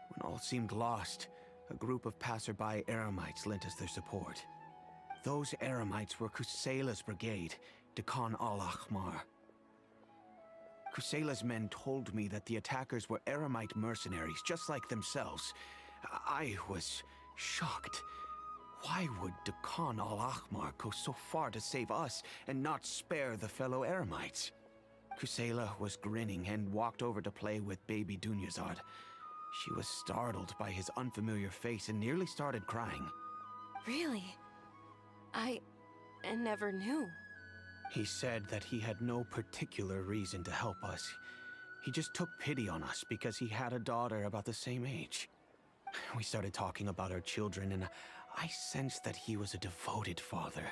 E: When all seemed lost, a group of passerby Eremites lent us their support. Those Eremites were Kusela's brigade, Dekan al-Ahmar. Kusela's men told me that the attackers were Eremite mercenaries, just like themselves. I was shocked. Why would Dekan al-Ahmar go so far to save us and not spare the fellow Eremites? Kusela was grinning and walked over to play with baby Dunyarzad. She was startled by his unfamiliar face and nearly started crying.
D: Really? I never knew.
E: He said that he had no particular reason to help us. He just took pity on us because he had a daughter about the same age. We started talking about our children, and I sensed that he was a devoted father.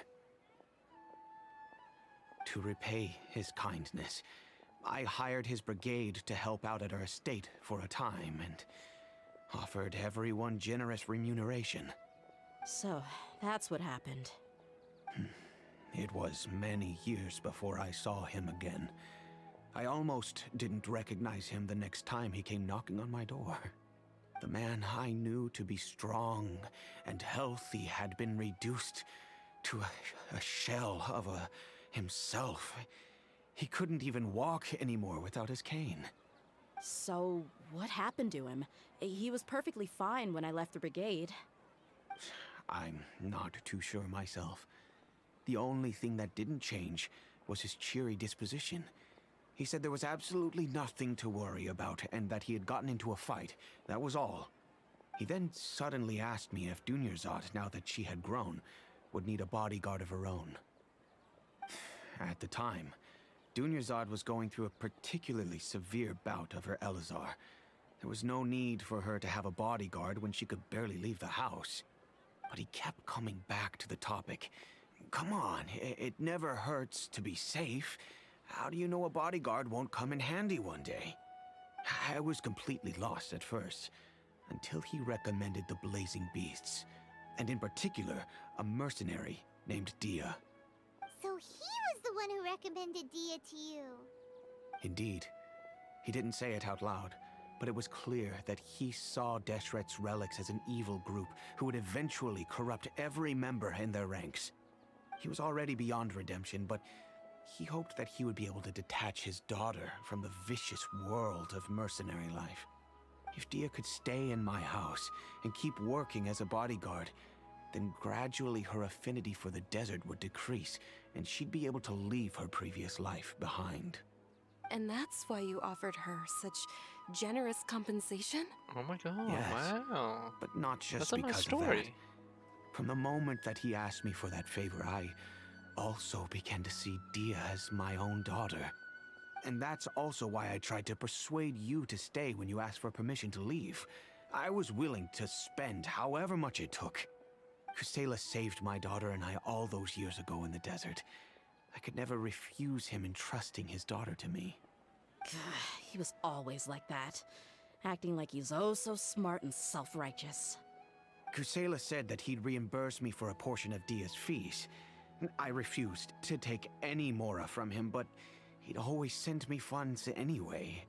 E: To repay his kindness, I hired his brigade to help out at our estate for a time and offered everyone generous remuneration.
C: So, that's what happened.
E: It was many years before I saw him again. I almost didn't recognize him the next time he came knocking on my door. The man I knew to be strong and healthy had been reduced to a shell of himself. He couldn't even walk anymore without his cane.
C: So, what happened to him? He was perfectly fine when I left the brigade.
E: I'm not too sure myself. The only thing that didn't change was his cheery disposition. He said there was absolutely nothing to worry about and that he had gotten into a fight. That was all. He then suddenly asked me if Dunyarzad, now that she had grown, would need a bodyguard of her own. At the time, Dunyarzad was going through a particularly severe bout of her Elazar. There was no need for her to have a bodyguard when she could barely leave the house. But he kept coming back to the topic. Come on, it never hurts to be safe. How do you know a bodyguard won't come in handy one day? I was completely lost at first, until he recommended the Blazing Beasts, and in particular, a mercenary named Dehya.
B: So he was the one who recommended Dehya to you.
E: Indeed. He didn't say it out loud, but it was clear that he saw Deshret's relics as an evil group who would eventually corrupt every member in their ranks. He was already beyond redemption, but he hoped that he would be able to detach his daughter from the vicious world of mercenary life. If Dehya could stay in my house and keep working as a bodyguard, then gradually her affinity for the desert would decrease, and she'd be able to leave her previous life behind.
D: And that's why you offered her such generous compensation?
A: Oh my god,
E: Yes.
A: wow.
E: But not just
A: That's a
E: because
A: nice
E: of that.
A: story.
E: From the moment that he asked me for that favor, I also began to see Dehya as my own daughter. And that's also why I tried to persuade you to stay when you asked for permission to leave. I was willing to spend however much it took. Kusela saved my daughter and I all those years ago in the desert. I could never refuse him entrusting his daughter to me.
C: He was always like that, acting like he's oh so smart and self-righteous.
E: Kusela said that he'd reimburse me for a portion of Dehya's fees. I refused to take any Mora from him, but he'd always send me funds anyway.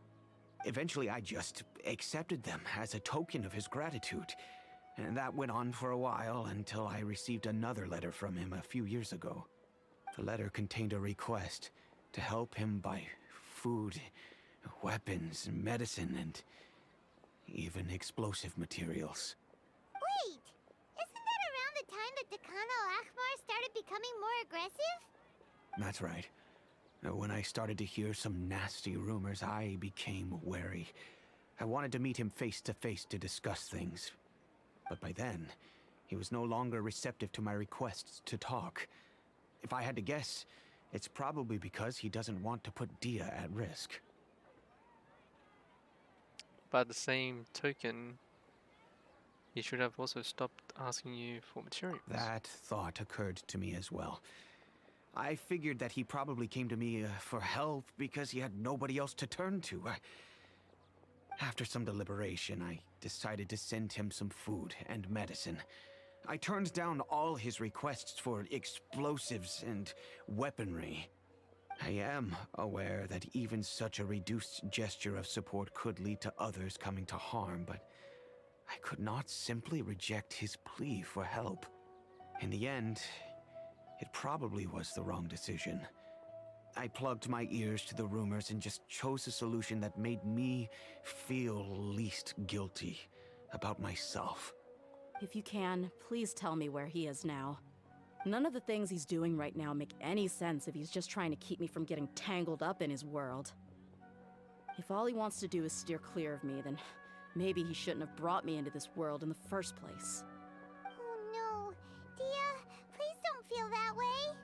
E: Eventually, I just accepted them as a token of his gratitude. And that went on for a while until I received another letter from him a few years ago. The letter contained a request to help him buy food, weapons, medicine, and even explosive materials.
B: Wait! Isn't that around the time the that Decano Akhmar started becoming more aggressive?
E: That's right. When I started to hear some nasty rumors, I became wary. I wanted to meet him face to face to discuss things. But by then, he was no longer receptive to my requests to talk. If I had to guess, it's probably because he doesn't want to put Dehya at risk.
A: By the same token, he should have also stopped asking you for materials.
E: That thought occurred to me as well. I figured that he probably came to me for help because he had nobody else to turn to. After some deliberation, I decided to send him some food and medicine. I turned down all his requests for explosives and weaponry. I am aware that even such a reduced gesture of support could lead to others coming to harm, but I could not simply reject his plea for help. In the end, it probably was the wrong decision. I plugged my ears to the rumors and just chose a solution that made me feel least guilty about myself.
C: If you can, please tell me where he is now. None of the things he's doing right now make any sense if he's just trying to keep me from getting tangled up in his world. If all he wants to do is steer clear of me, then maybe he shouldn't have brought me into this world in the first place.
B: Oh no. Dehya, please don't feel that way.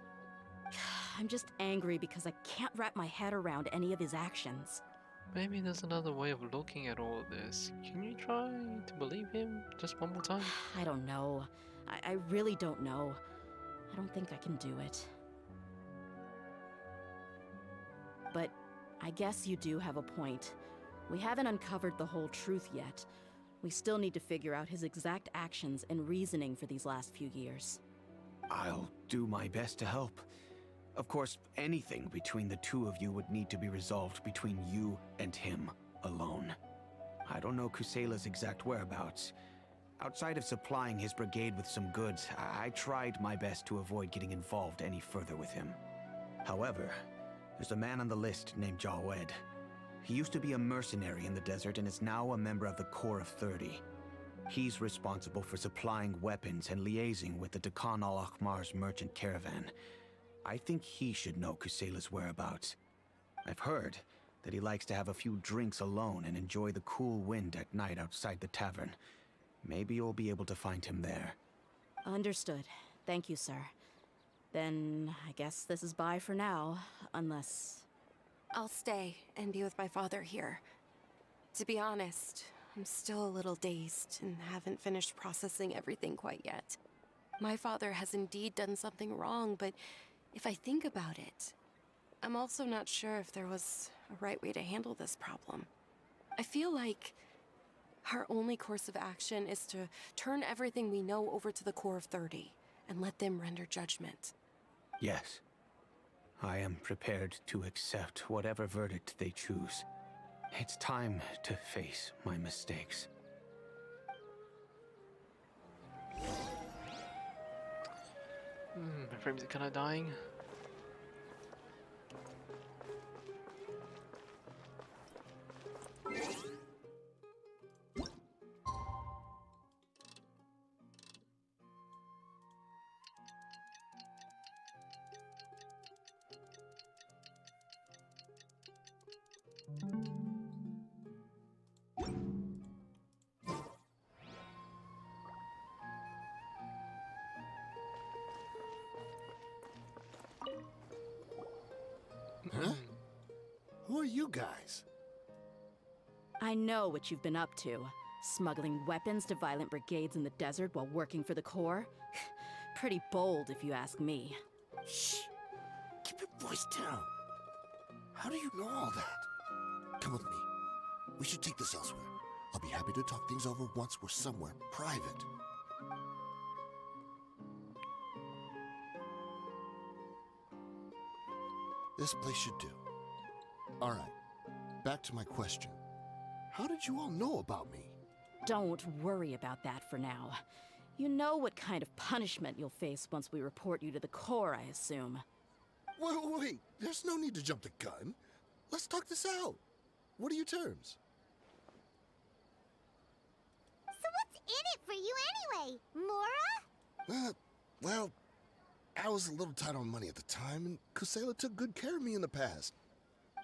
C: I'm just angry because I can't wrap my head around any of his actions.
A: Maybe there's another way of looking at all of this. Can you try to believe him just one more time?
C: I don't know. I really don't know. I don't think I can do it. But I guess you do have a point. We haven't uncovered the whole truth yet. We still need to figure out his exact actions and reasoning for these last few years.
E: I'll do my best to help. Of course, anything between the two of you would need to be resolved between you and him alone. I don't know Kusela's exact whereabouts. Outside of supplying his brigade with some goods, I tried my best to avoid getting involved any further with him. However, there's a man on the list named Jawed. He used to be a mercenary in the desert and is now a member of the Corps of 30. He's responsible for supplying weapons and liaising with the Deccan al-Akhmar's merchant caravan. I think he should know Kusela's whereabouts. I've heard that he likes to have a few drinks alone and enjoy the cool wind at night outside the tavern. Maybe you'll be able to find him there.
C: Understood. Thank you, sir. Then I guess this is bye for now, unless...
D: I'll stay and be with my father here. To be honest, I'm still a little dazed and haven't finished processing everything quite yet. My father has indeed done something wrong, but if I think about it, I'm also not sure if there was a right way to handle this problem. I feel like our only course of action is to turn everything we know over to the Corps of 30 and let them render judgment.
E: Yes. I am prepared to accept whatever verdict they choose. It's time to face my mistakes.
A: My frames are kinda dying.
H: Huh? Who are you guys?
C: I know what you've been up to. Smuggling weapons to violent brigades in the desert while working for the Corps? Pretty bold, if you ask me.
H: Shh! Keep your voice down. How do you know all that? Come with me. We should take this elsewhere. I'll be happy to talk things over once we're somewhere private. This place should do. All right, back to my question. How did you all know about me?
C: Don't worry about that for now. You know what kind of punishment you'll face once we report you to the Corps, I assume.
H: Wait, there's no need to jump the gun. Let's talk this out. What are your terms?
B: So what's in it for you anyway, Mora?
H: Well, I was a little tight on money at the time, and Kusela took good care of me in the past.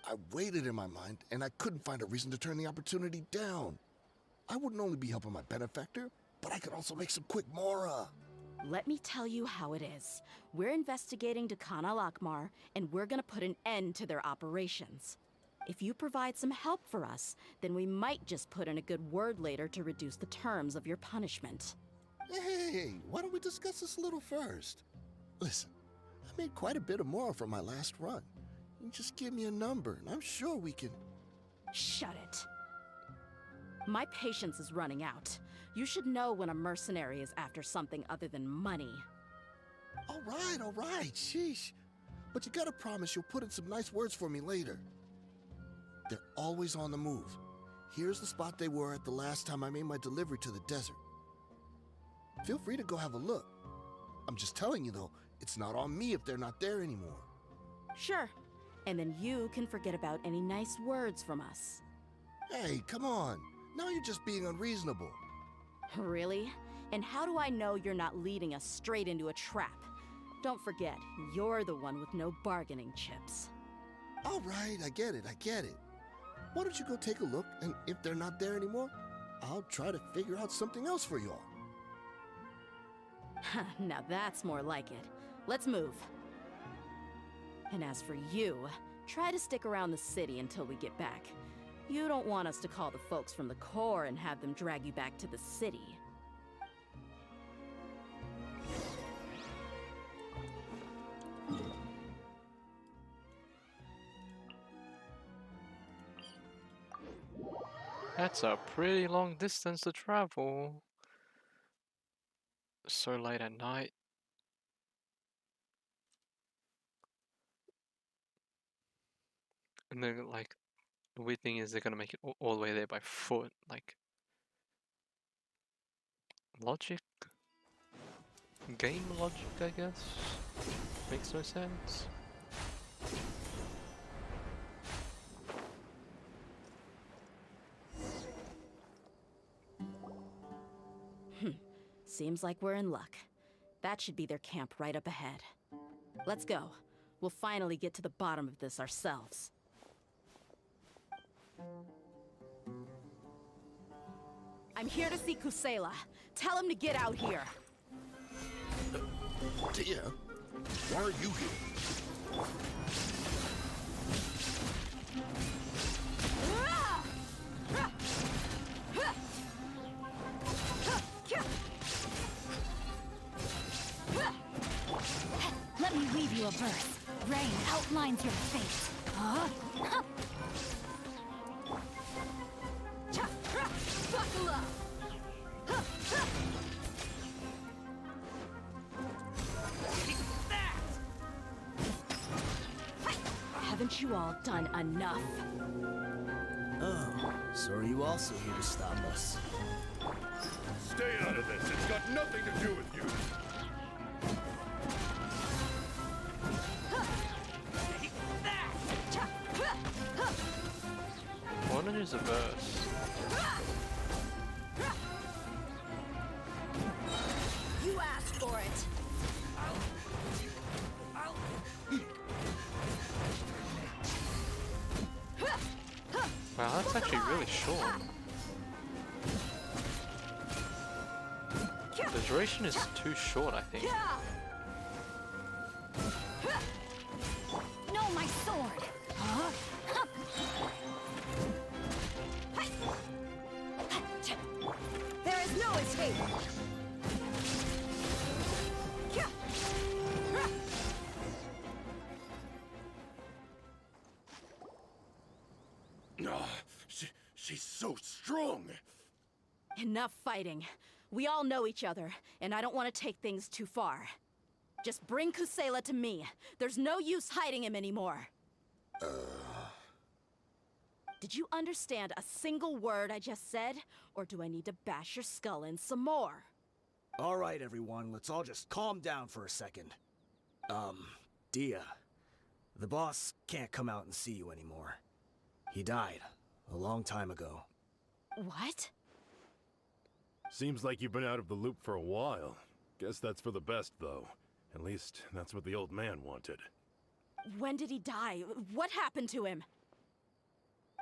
H: I weighed it in my mind, and I couldn't find a reason to turn the opportunity down. I wouldn't only be helping my benefactor, but I could also make some quick Mora.
C: Let me tell you how it is. We're investigating Dekhan al-Akmar, and we're gonna put an end to their operations. If you provide some help for us, then we might just put in a good word later to reduce the terms of your punishment.
H: Hey, why don't we discuss this a little first? Listen, I made quite a bit of Mora from my last run. You just give me a number, and I'm sure we can...
C: Shut it. My patience is running out. You should know when a mercenary is after something other than money.
H: All right, sheesh. But you gotta promise you'll put in some nice words for me later. They're always on the move. Here's the spot they were at the last time I made my delivery to the desert. Feel free to go have a look. I'm just telling you though, it's not on me if they're not there anymore.
C: Sure. And then you can forget about any nice words from us.
H: Hey, come on. Now you're just being unreasonable.
C: Really? And how do I know you're not leading us straight into a trap? Don't forget, you're the one with no bargaining chips.
H: All right, I get it. Why don't you go take a look, and if they're not there anymore, I'll try to figure out something else for y'all.
C: Now that's more like it. Let's move. And as for you, try to stick around the city until we get back. You don't want us to call the folks from the Corps and have them drag you back to the city.
A: That's a pretty long distance to travel. So late at night. And then, like, the weird thing is they're gonna make it all the way there by foot. Like, logic? Game logic, I guess? Makes no sense.
C: Seems like we're in luck. That should be their camp right up ahead. Let's go. We'll finally get to the bottom of this ourselves. I'm here to see Kusela. Tell him to get out here.
H: Dehya, why are you here?
B: Let me weave you a verse. Rain outlines your fate.
C: Buckle up! Haven't you all done enough?
I: Oh, so are you also here to stop us?
J: Stay out of this. It's got nothing to do with you.
A: I wanna use a verse.
C: You asked for it.
A: Wow, that's actually really short. The duration is too short, I think.
B: No, my sword.
C: There is no escape.
J: She's so strong.
C: Enough fighting. We all know each other, and I don't want to take things too far. Just bring Kusela to me. There's no use hiding him anymore. Did you understand a single word I just said? Or do I need to bash your skull in some more?
I: All right, everyone, let's all just calm down for a second. Dehya, the boss can't come out and see you anymore. He died a long time ago.
C: What?
J: Seems like you've been out of the loop for a while. Guess that's for the best, though. At least, that's what the old man wanted.
C: When did he die? What happened to him?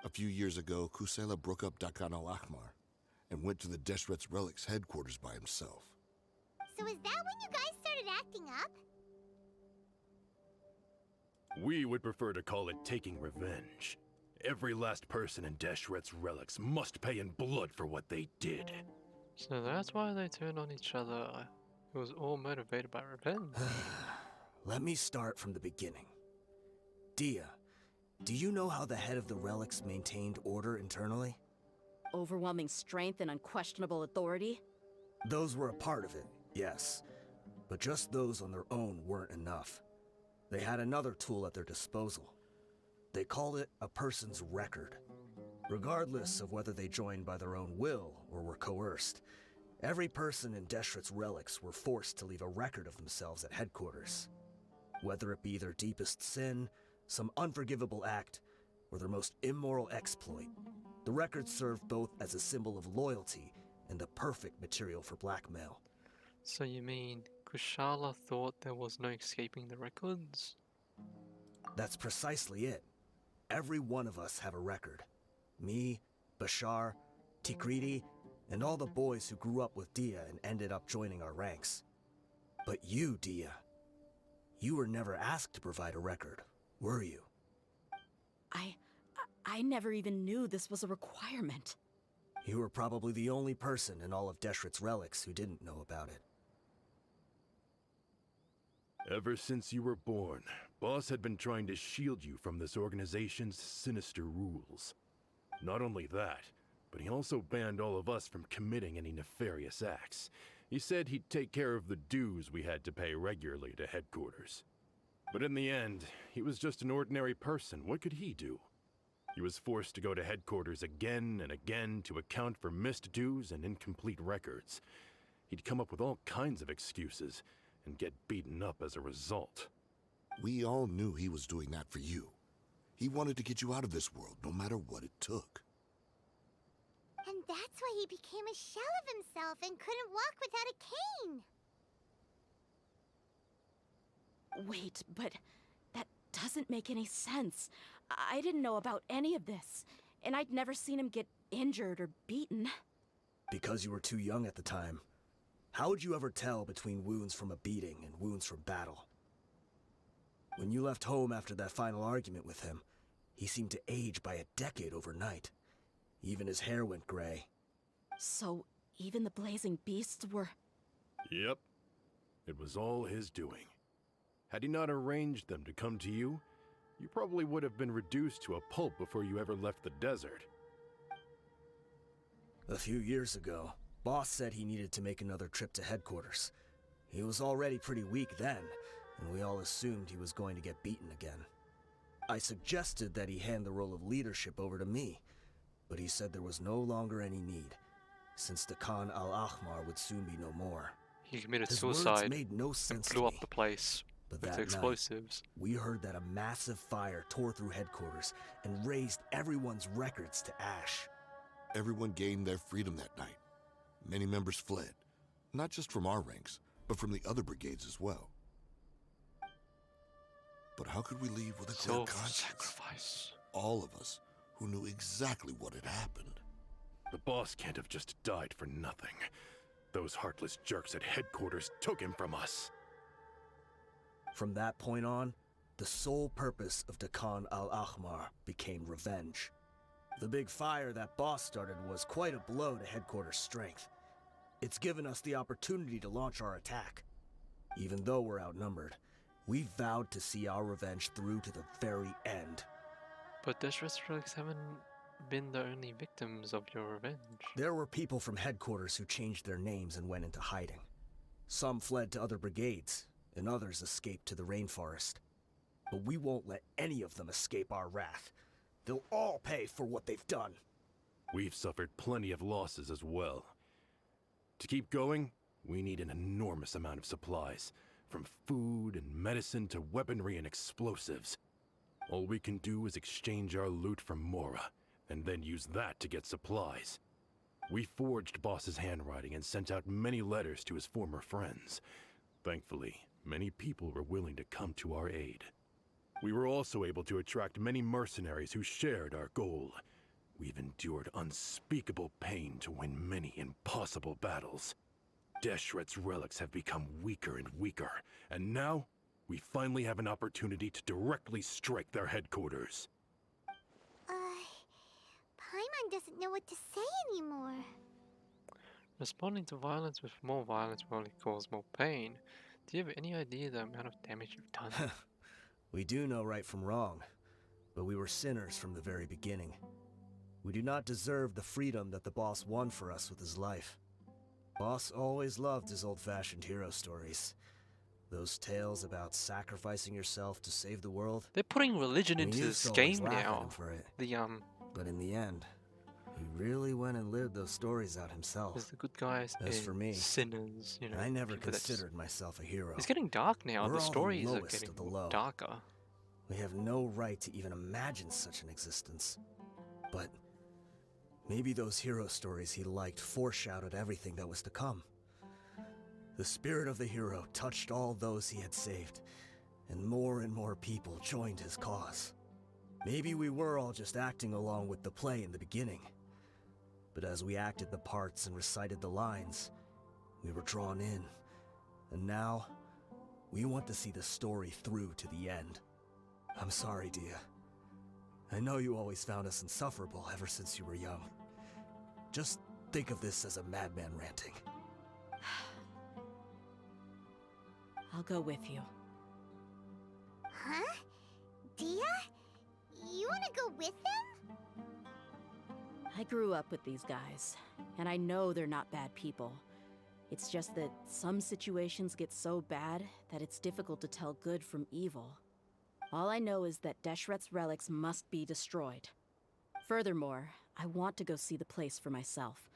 H: A few years ago, Kusela broke up Dakan al-Ahmar and went to the Deshret's Relics headquarters by himself.
B: So is that when you guys started acting up?
J: We would prefer to call it taking revenge. Every last person in Deshret's Relics must pay in blood for what they did.
A: So that's why they turned on each other. It was all motivated by revenge.
I: Let me start from the beginning. Dehya, do you know how the head of the Relics maintained order internally?
C: Overwhelming strength and unquestionable authority?
I: Those were a part of it, yes. But just those on their own weren't enough. They had another tool at their disposal. They called it a person's record. Regardless of whether they joined by their own will or were coerced, every person in Deshret's Relics were forced to leave a record of themselves at headquarters. Whether it be their deepest sin, some unforgivable act, or their most immoral exploit, the record served both as a symbol of loyalty and the perfect material for blackmail.
A: So you mean Kushala thought there was no escaping the records?
I: That's precisely it. Every one of us have a record. Me, Bashar, Tikriti, and all the boys who grew up with Dehya and ended up joining our ranks. But you, Dehya, you were never asked to provide a record, were you?
C: I never even knew this was a requirement.
I: You were probably the only person in all of Deshret's Relics who didn't know about it.
J: Ever since you were born, Boss had been trying to shield you from this organization's sinister rules. Not only that, but he also banned all of us from committing any nefarious acts. He said he'd take care of the dues we had to pay regularly to headquarters. But in the end, he was just an ordinary person. What could he do? He was forced to go to headquarters again and again to account for missed dues and incomplete records. He'd come up with all kinds of excuses and get beaten up as a result.
H: We all knew he was doing that for you. He wanted to get you out of this world, no matter what it took.
B: And that's why he became a shell of himself and couldn't walk without a cane.
C: Wait, but that doesn't make any sense. I didn't know about any of this, and I'd never seen him get injured or beaten.
I: Because you were too young at the time. How would you ever tell between wounds from a beating and wounds from battle? When you left home after that final argument with him, he seemed to age by a decade overnight. Even his hair went gray.
C: So, even the blazing beasts were...
J: Yep. It was all his doing. Had he not arranged them to come to you, you probably would have been reduced to a pulp before you ever left the desert.
I: A few years ago, Boss said he needed to make another trip to headquarters. He was already pretty weak then, and we all assumed he was going to get beaten again. I suggested that he hand the role of leadership over to me, but he said there was no longer any need, since the Khan al-Ahmar would soon be no more.
A: He committed
I: His words
A: suicide
I: made no
A: and
I: sense
A: blew
I: to
A: up
I: me.
A: the place
I: But
A: with
I: that
A: explosives.
I: night, we heard that a massive fire tore through headquarters and raised everyone's records to ash.
H: Everyone gained their freedom that night. Many members fled, not just from our ranks, but from the other brigades as well. But how could we leave with a clear conscience?
A: Self-sacrifice.
H: All of us who knew exactly what had happened.
J: The boss can't have just died for nothing. Those heartless jerks at headquarters took him from us.
I: From that point on, the sole purpose of Khan al-Ahmar became revenge. The big fire that Boss started was quite a blow to headquarters' strength. It's given us the opportunity to launch our attack. Even though we're outnumbered, we vowed to see our revenge through to the very end.
A: But Deshret's Relics haven't been the only victims of your revenge.
I: There were people from headquarters who changed their names and went into hiding. Some fled to other brigades, and others escaped to the rainforest. But we won't let any of them escape our wrath. They'll all pay for what they've done.
J: We've suffered plenty of losses as well. To keep going, we need an enormous amount of supplies, from food and medicine to weaponry and explosives. All we can do is exchange our loot from Mora, and then use that to get supplies. We forged Boss's handwriting and sent out many letters to his former friends. Thankfully, many people were willing to come to our aid. We were also able to attract many mercenaries who shared our goal. We've endured unspeakable pain to win many impossible battles. Deshret's relics have become weaker and weaker, and now we finally have an opportunity to directly strike their headquarters.
B: Paimon doesn't know what to say anymore.
A: Responding to violence with more violence will only cause more pain. Do you have any idea the amount of damage you've done?
I: We do know right from wrong, but we were sinners from the very beginning. We do not deserve the freedom that the boss won for us with his life. Boss always loved his old-fashioned hero stories. Those tales about sacrificing yourself to save the world.
A: They're putting religion into
I: We
A: this
I: used to always
A: game
I: laugh at
A: now.
I: him for it.
A: But
I: in the end, he really went and lived those stories out himself.
A: there's the good guys
I: As
A: and
I: for me,
A: sinners, you know.
I: I never
A: people that's-
I: considered myself a hero.
A: It's getting dark now.
I: We're
A: The
I: all the
A: stories are
I: lowest
A: getting
I: of the low.
A: darker.
I: We have no right to even imagine such an existence. But maybe those hero stories he liked foreshadowed everything that was to come. The spirit of the hero touched all those he had saved, and more people joined his cause. Maybe we were all just acting along with the play in the beginning. But as we acted the parts and recited the lines, we were drawn in. And now, we want to see the story through to the end. I'm sorry, Dehya. I know you always found us insufferable ever since you were young. Just think of this as a madman ranting.
C: I'll go with you.
B: Huh? Dehya? You wanna go with them?
C: I grew up with these guys, and I know they're not bad people. It's just that some situations get so bad that it's difficult to tell good from evil. All I know is that Deshret's relics must be destroyed. Furthermore, I want to go see the place for myself.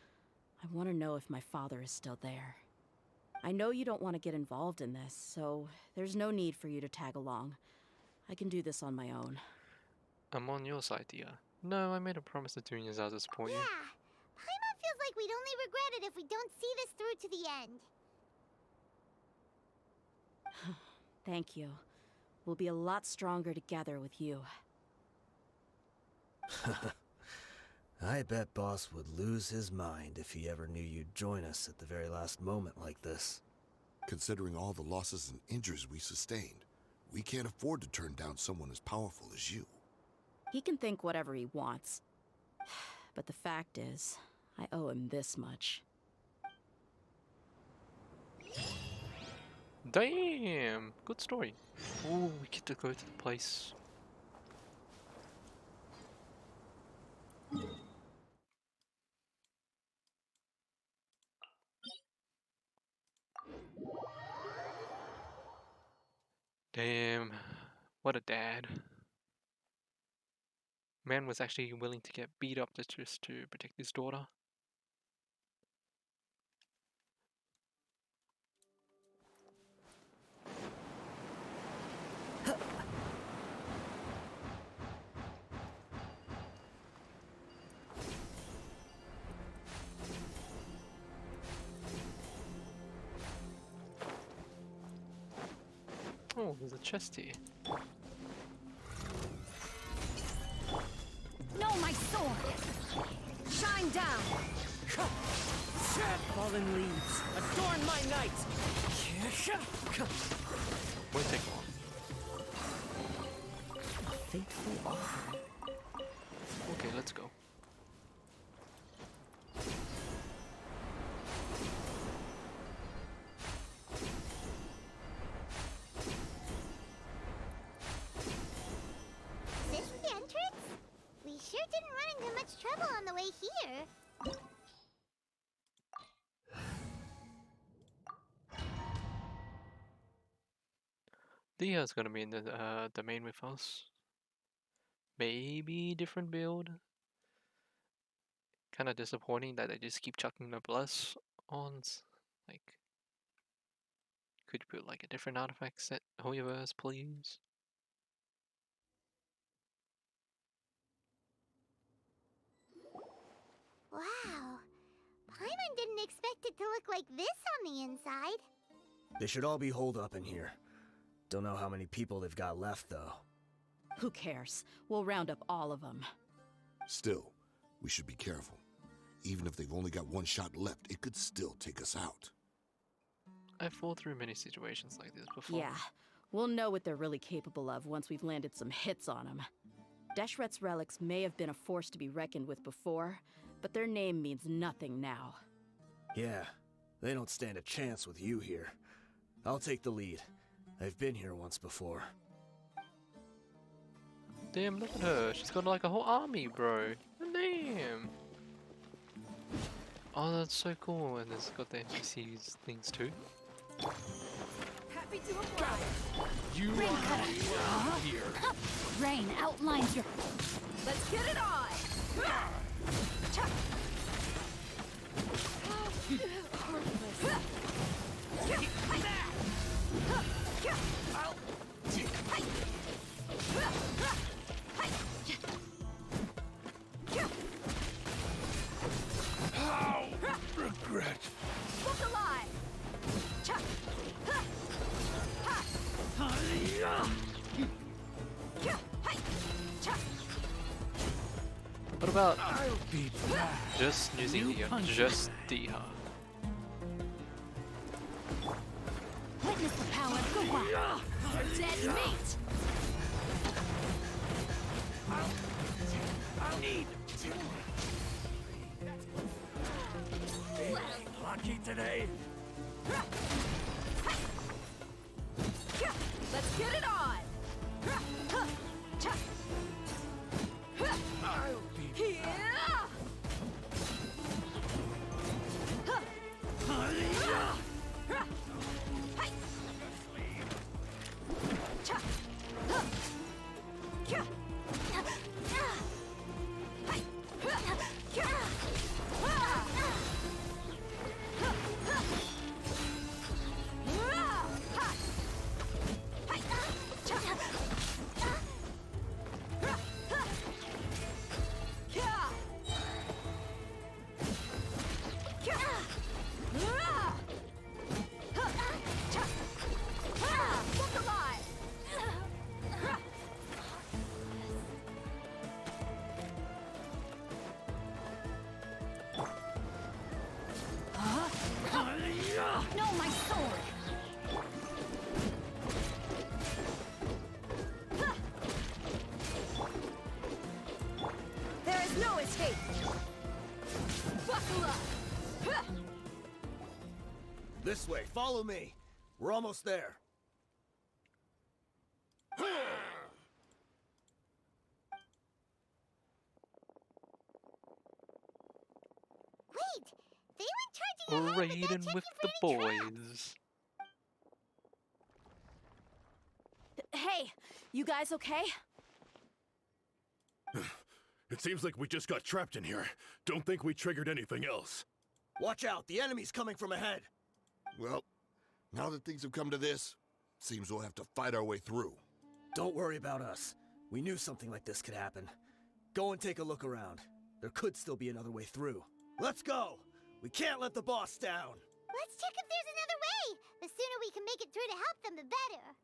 C: I want to know if my father is still there. I know you don't want to get involved in this, so there's no need for you to tag along. I can do this on my own.
A: I'm on your side, Dehya. No, I made a promise to Juniors out to support
B: Yeah.
A: you.
B: Paimon feels like we'd only regret it if we don't see this through to the end.
C: Thank you. We'll be a lot stronger together with you.
I: I bet Boss would lose his mind if he ever knew you'd join us at the very last moment like this.
H: Considering all the losses and injuries we sustained, we can't afford to turn down someone as powerful as you.
C: He can think whatever he wants. But the fact is, I owe him this much.
A: Damn! Good story. Oh, we get to go to the place. Damn. What a dad. Man was actually willing to get beat up just to protect his daughter. Oh, there's a chest here.
D: No, my sword! Shine down!
C: Fallen leaves, adorn my night!
A: Won't take long.
C: A fateful offer.
A: Okay, let's go.
B: Is this the entrance? We sure didn't run into much trouble on the way here.
A: Dehya's gonna be in the domain with us. Maybe different build. Kind of disappointing that they just keep chucking the bless on. Like, could you put like a different artifact set, Hoyoverse, please?
B: Wow. Paimon didn't expect it to look like this on the inside.
I: They should all be holed up in here. Don't know how many people they've got left, though.
C: Who cares? We'll round up all of them.
H: Still, we should be careful. Even if they've only got one shot left, it could still take us out.
A: I've fought through many situations like this before.
C: Yeah, we'll know what they're really capable of once we've landed some hits on them. Deshret's relics may have been a force to be reckoned with before, but their name means nothing now.
I: Yeah, they don't stand a chance with you here. I'll take the lead. I've been here once before.
A: Damn, look at her. She's got like a whole army, bro. Damn. Oh, that's so cool. And it's got the NPCs things too.
K: Happy to oblige.
J: You
K: Rain
J: are
K: cutter.
J: here.
K: Rain outlines your.
C: Let's get it on!
J: How regret.
C: Look alive!
A: What about
J: I'll be back.
A: just using the just Dehya?
K: Witness the power of Gua. Dead meat.
J: I'll need. Lucky today.
C: Let's get it on!
J: I'll be
K: No, my sword.
C: There is no escape! Buckle up!
I: This way, follow me. We're almost there.
B: Wait, they went charging ahead
A: Raiding
B: without
A: with
B: checking
A: the
B: for any traps.
A: boys.
C: Hey, you guys okay?
J: It seems like we just got trapped in here. Don't think we triggered anything else.
I: Watch out, the enemy's coming from ahead.
H: Well, now that things have come to this, seems we'll have to fight our way through.
I: Don't worry about us. We knew something like this could happen. Go and take a look around. There could still be another way through. Let's go! We can't let the boss down!
B: Let's check if there's another way. The sooner we can make it through to help them, the better.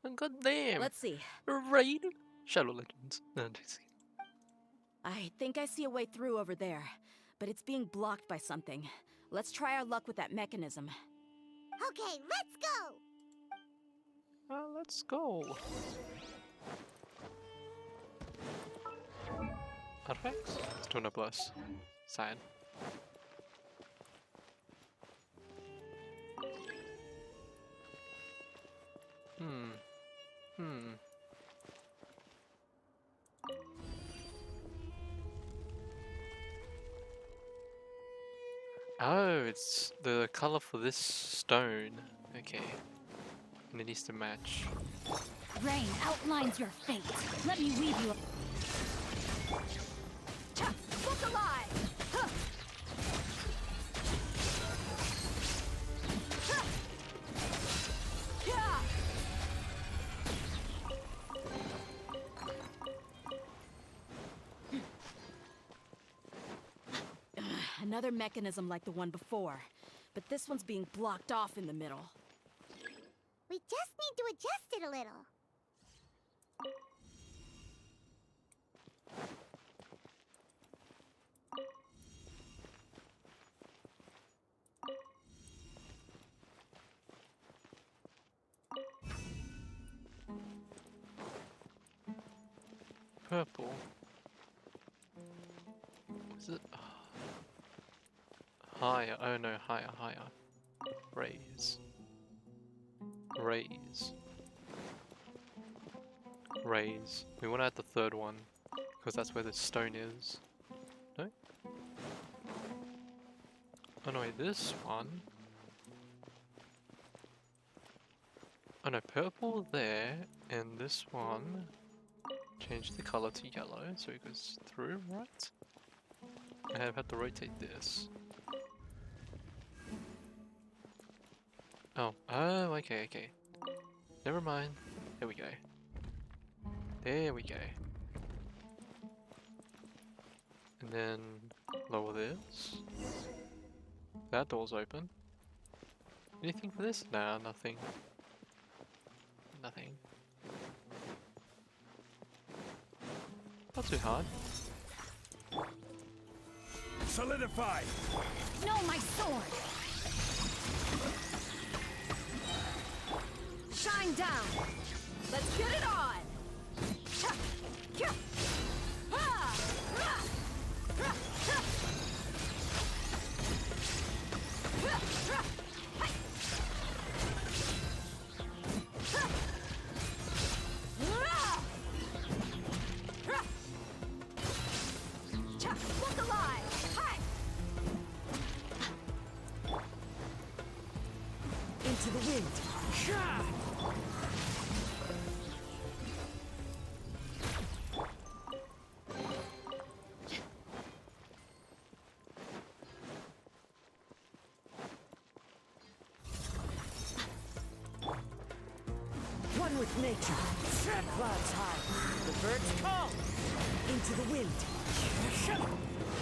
A: And goddamn,
C: Let's see.
A: raid Shadow Legends. No, just kidding.
C: I think I see a way through over there, but it's being blocked by something. Let's try our luck with that mechanism.
B: Okay, let's go.
A: Let's go. Artifacts? Stone plus. Sign. Oh, it's the color for this stone. Okay. And it needs to match.
K: Rain outlines your fate. Let me weave you a.
C: Look alive! another mechanism like the one before, but this one's being blocked off in the middle.
B: We just need to adjust it a little.
A: Purple. Is it higher? Oh no, higher, higher. Raise. Raise. Raise. We want to add the third one because that's where the stone is. No? Oh no, wait, this one. Oh no, purple there, and this one. Change the color to yellow so it goes through, right? And I've had to rotate this. Oh, okay, okay. Never mind. There we go. There we go. And then lower this. That door's open. Anything for this? Nah, nothing. Nothing. Not too hard.
I: Solidify!
K: No, my sword! Shine down! Let's get it on! Look alive! Hi!
I: Into the wind! One with nature. Clouds high. The birds call. Into the wind.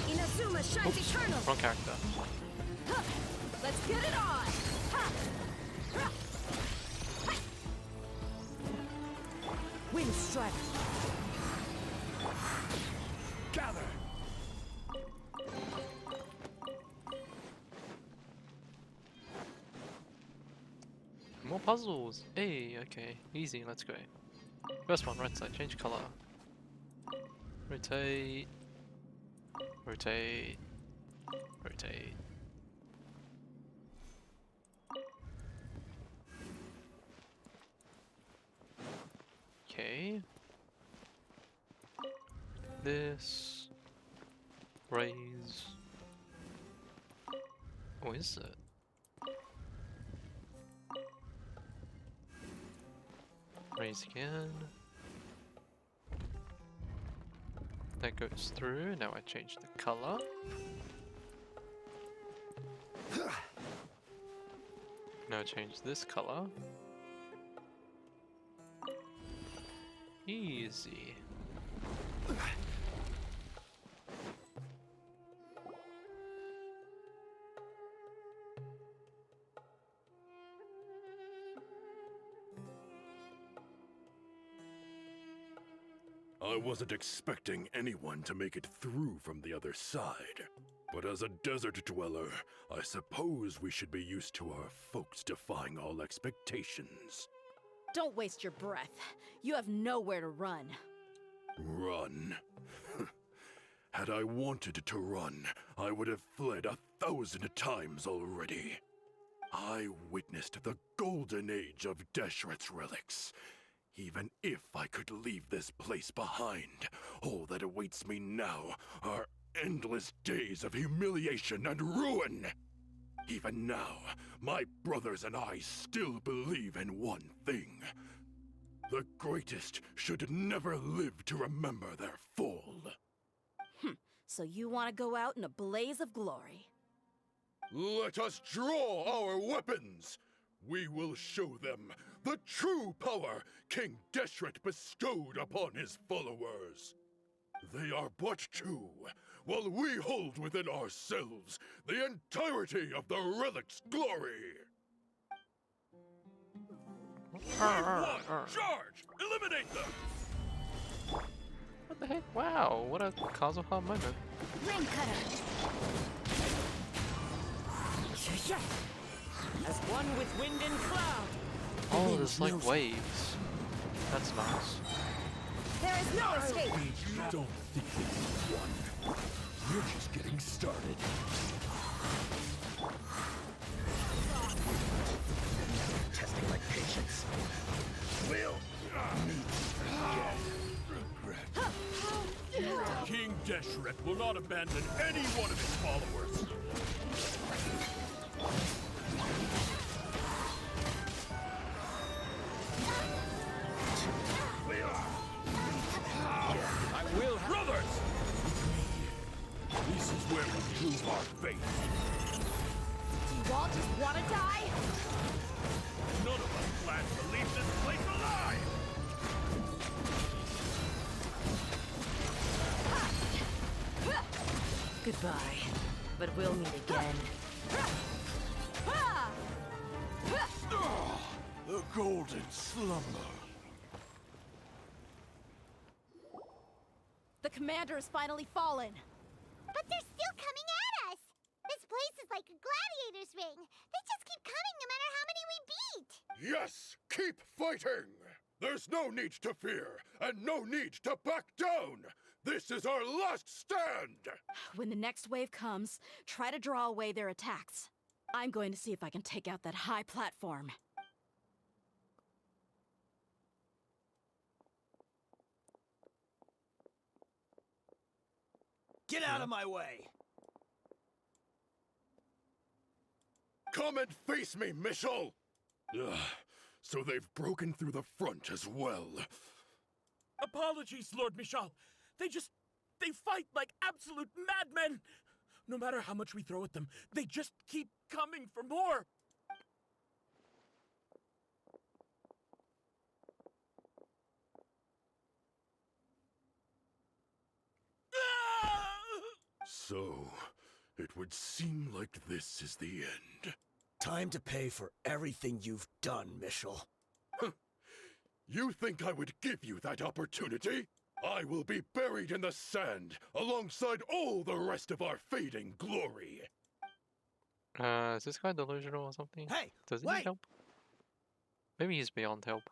K: Inazuma shines eternal!
A: Wrong character.
K: Let's get it on!
I: Wind strike. Gather.
A: More puzzles. Hey, okay. Easy, let's go. First one, right side, change color. Rotate. Rotate. Rotate. Okay. This. Raise. Oh, is it? Raise again. That goes through. Now I change the color. Now change this color. Easy.
J: I wasn't expecting anyone to make it through from the other side. But as a desert dweller, I suppose we should be used to our folks defying all expectations.
C: Don't waste your breath. You have nowhere to run.
J: Run? Had I wanted to run, I would have fled 1,000 times already. I witnessed the golden age of Deshret's relics. Even if I could leave this place behind, all that awaits me now are endless days of humiliation and ruin. Even now, my brothers and I still believe in one thing. The greatest should never live to remember their fall.
C: So you want to go out in a blaze of glory?
J: Let us draw our weapons! We will show them the true power King Deshret bestowed upon his followers. they are but two, while we hold within ourselves the entirety of the relic's glory. Charge! Eliminate them!
A: What the heck? Wow, what a Kazuha moment.
K: Ring cutter.
C: As one with wind and cloud.
A: Oh, there's like waves. That's nice.
K: There is no escape.
J: You don't think this is one. You're just getting started.
I: Testing my patience. Will meet regret.
J: King Deshret will not abandon any one of his followers.
I: I will have
J: Brothers! This is where we prove our faith.
K: Do you all just want to die?
J: None of us plan to leave this place alive!
C: Goodbye. But we'll meet again.
J: The golden slumber.
C: The commander has finally fallen.
B: But they're still coming at us! This place is like a gladiator's ring. They just keep coming no matter how many we beat!
J: Yes, keep fighting! There's no need to fear, and no need to back down! This is our last stand!
C: When the next wave comes, try to draw away their attacks. I'm going to see if I can take out that high platform.
I: Get out of my way!
J: Come and face me, Michel! Ugh, so they've broken through the front as well.
F: Apologies, Lord Michal. They fight like absolute madmen. No matter how much we throw at them, they just keep coming for more.
J: So, it would seem like this is the end.
I: Time to pay for everything you've done, Michel.
J: You think I would give you that opportunity? I will be buried in the sand, alongside all the rest of our fading glory.
A: Is this guy delusional or something?
I: Hey,
A: Does he
I: wait!
A: need help? Maybe he's beyond help.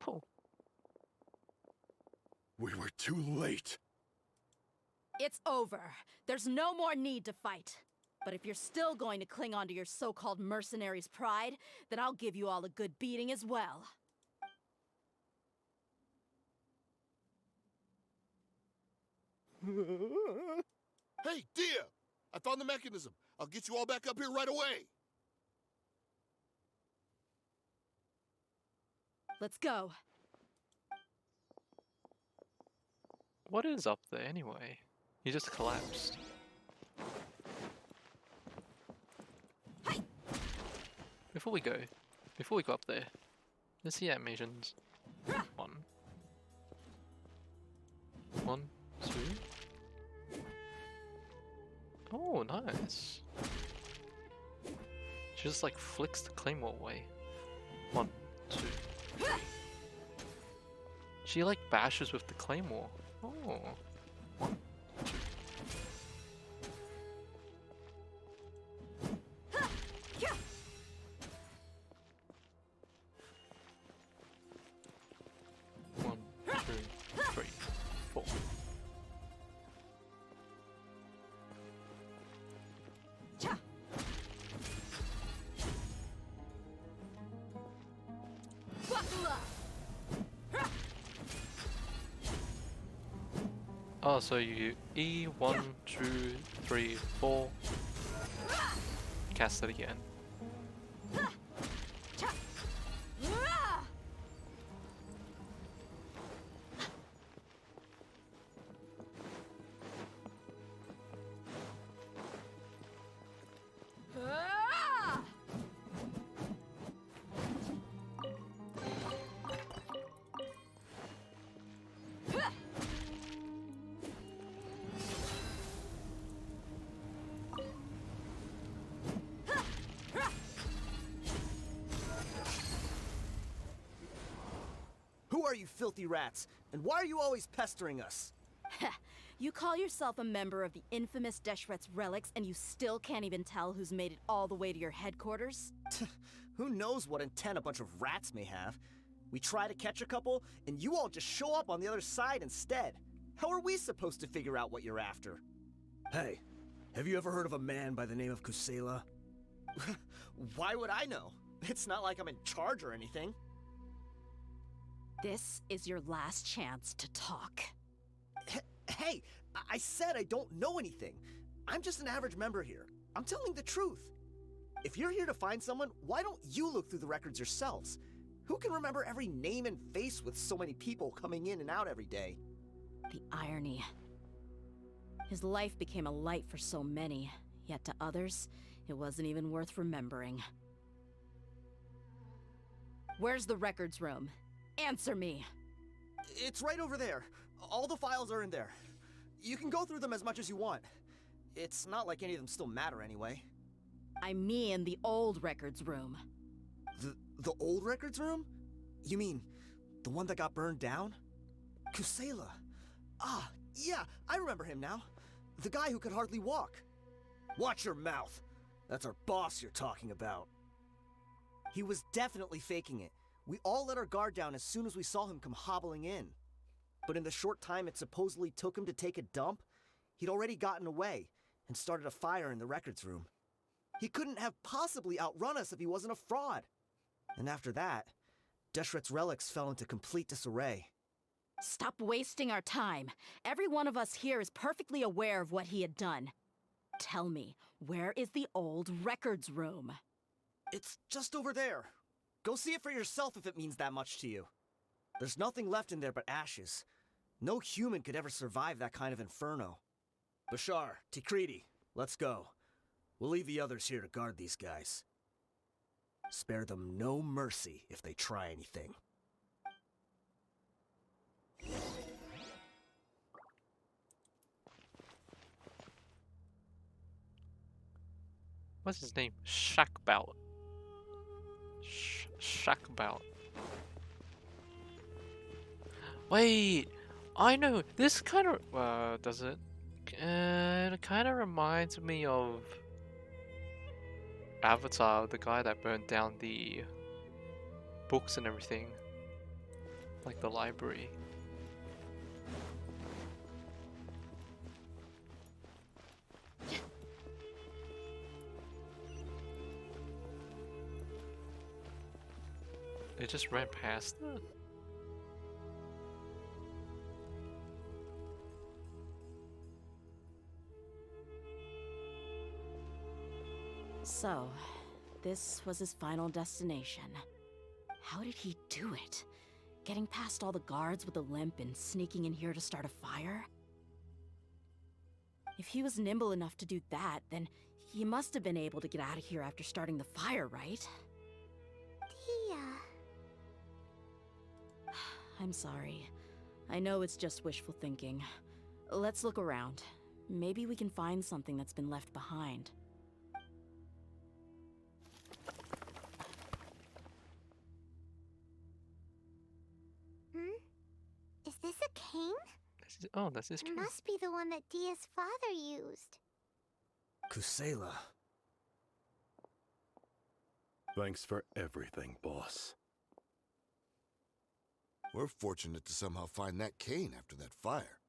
A: Oh.
J: We were too late.
C: It's over. There's no more need to fight. But if you're still going to cling on to your so-called mercenary's pride, then I'll give you all a good beating as well.
H: Hey, Dehya! I found the mechanism. I'll get you all back up here right away.
C: Let's go.
A: What is up there anyway? He just collapsed. Before we go up there, let's see animations. 1, 2. Oh, nice. She just like flicks the claymore away. 1, 2. She like bashes with the claymore. Oh. 1, 2. One, two, 3, 4. Oh, so you E 1, 2, 3, 4. Cast it again.
I: filthy rats? And why are you always pestering us?
C: You call yourself a member of the infamous Deshret's relics, and you still can't even tell who's made it all the way to your headquarters?
I: Who knows what intent a bunch of rats may have? We try to catch a couple, and you all just show up on the other side instead. How are we supposed to figure out what you're after? Hey, have you ever heard of a man by the name of Kusela? Why would I know? It's not like I'm in charge or anything.
C: This is your last chance to talk.
I: Hey, I said I don't know anything. I'm just an average member here. I'm telling the truth. If you're here to find someone, why don't you look through the records yourselves? Who can remember every name and face with so many people coming in and out every day?
C: The irony. His life became a light for so many, yet to others, it wasn't even worth remembering. Where's the records room? Answer me!
I: It's right over there. All the files are in there. You can go through them as much as you want. It's not like any of them still matter anyway.
C: I mean the old records room.
I: The old records room? You mean, the one that got burned down? Kusela. Ah, yeah, I remember him now. The guy who could hardly walk. Watch your mouth. That's our boss you're talking about. He was definitely faking it. We all let our guard down as soon as we saw him come hobbling in. But in the short time it supposedly took him to take a dump, he'd already gotten away and started a fire in the records room. He couldn't have possibly outrun us if he wasn't a fraud. And after that, Deshret's relics fell into complete disarray.
C: Stop wasting our time. Every one of us here is perfectly aware of what he had done. Tell me, where is the old records room?
I: It's just over there. Go see it for yourself if it means that much to you. There's nothing left in there but ashes. No human could ever survive that kind of inferno. Bashar, Tikriti, let's go. We'll leave the others here to guard these guys. Spare them no mercy if they try anything.
A: What's his name? Shackbout. Shackbout. Wait, I know. This kind of does it? It kind of reminds me of Avatar, the guy that burned down the books and everything, like the library. They just ran past it.
C: So, this was his final destination. How did he do it? Getting past all the guards with a limp and sneaking in here to start a fire? If he was nimble enough to do that, then he must have been able to get out of here after starting the fire, right?
B: Dehya.
C: I'm sorry. I know it's just wishful thinking. Let's look around. Maybe we can find something that's been left behind.
B: Is this a cane?
A: Oh, that's his
B: It
A: cane.
B: must be the one that Dehya's father used.
I: Kusela.
J: Thanks for everything, boss.
H: We're fortunate to somehow find that cane after that fire.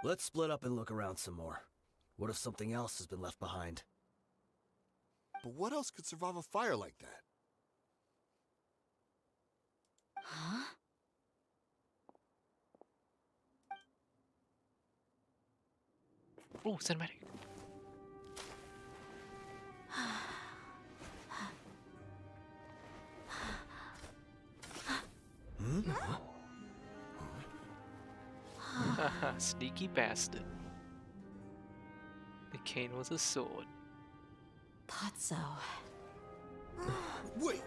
I: Let's split up and look around some more. What if something else has been left behind?
H: But what else could survive a fire like that?
C: Huh?
A: Oh, cinematic. Sneaky bastard. The cane was a sword.
C: Thought so.
H: Wait!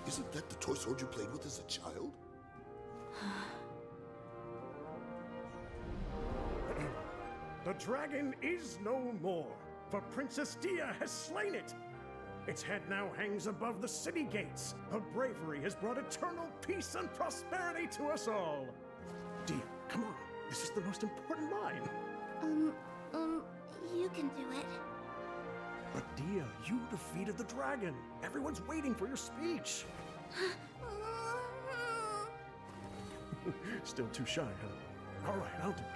H: Isn't that the toy sword you played with as a child?
L: The dragon is no more, for Princess Dehya has slain it. Its head now hangs above the city gates. Her bravery has brought eternal peace and prosperity to us all. Dehya, come on. This is the most important line.
B: You can do it.
L: But Dehya, you defeated the dragon. Everyone's waiting for your speech. Still too shy, huh? All right, I'll do it.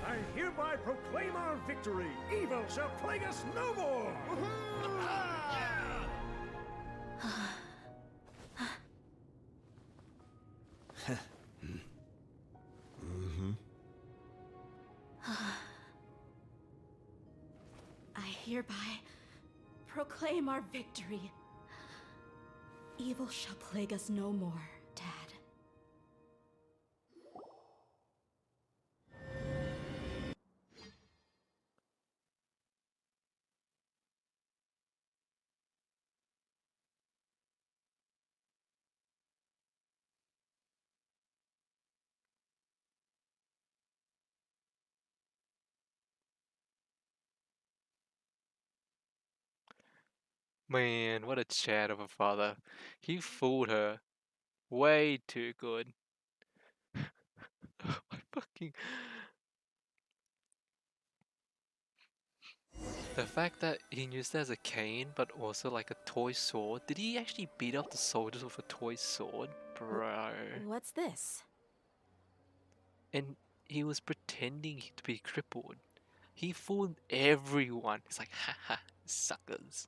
L: I hereby proclaim our victory. Evil shall plague us no more.
C: I hereby proclaim our victory. Evil shall plague us no more, Dad.
A: Man, what a chat of a father. He fooled her way too good. I fucking... The fact that he used it as a cane, but also like a toy sword. Did he actually beat up the soldiers with a toy sword? Bro.
C: What's this?
A: And he was pretending to be crippled. He fooled everyone. He's like, haha, suckers.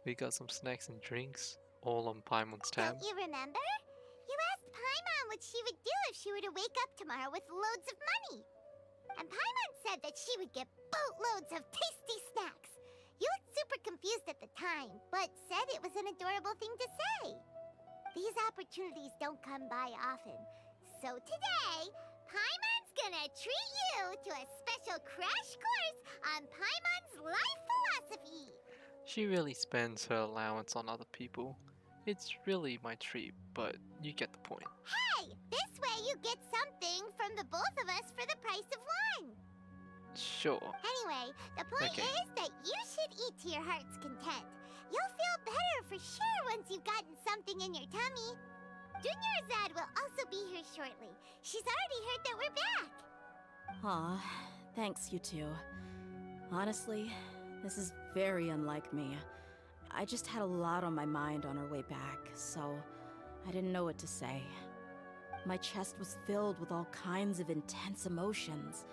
A: We got some snacks and drinks, all on Paimon's tab.
B: Don't you remember? You asked Paimon what she would do if she were to wake up tomorrow with loads of money. And Paimon said that she would get boatloads of tasty snacks. You looked super confused at the time, but said it was an adorable thing to say. These opportunities don't come by often. So today, Paimon's gonna treat you to a special crash course on Paimon's life philosophy.
A: She really spends her allowance on other people. It's really my treat, but you get the point.
B: Hey, this way you get something from the both of us for the price of one.
A: Sure.
B: Anyway, the point is that you should eat to your heart's content. You'll feel better for sure once you've gotten something in your tummy. Dunyarzad will also be here shortly. She's already heard that we're back.
C: Aw, thanks you two. Honestly, this is very unlike me. I just had a lot on my mind on our way back, so I didn't know what to say. My chest was filled with all kinds of intense emotions.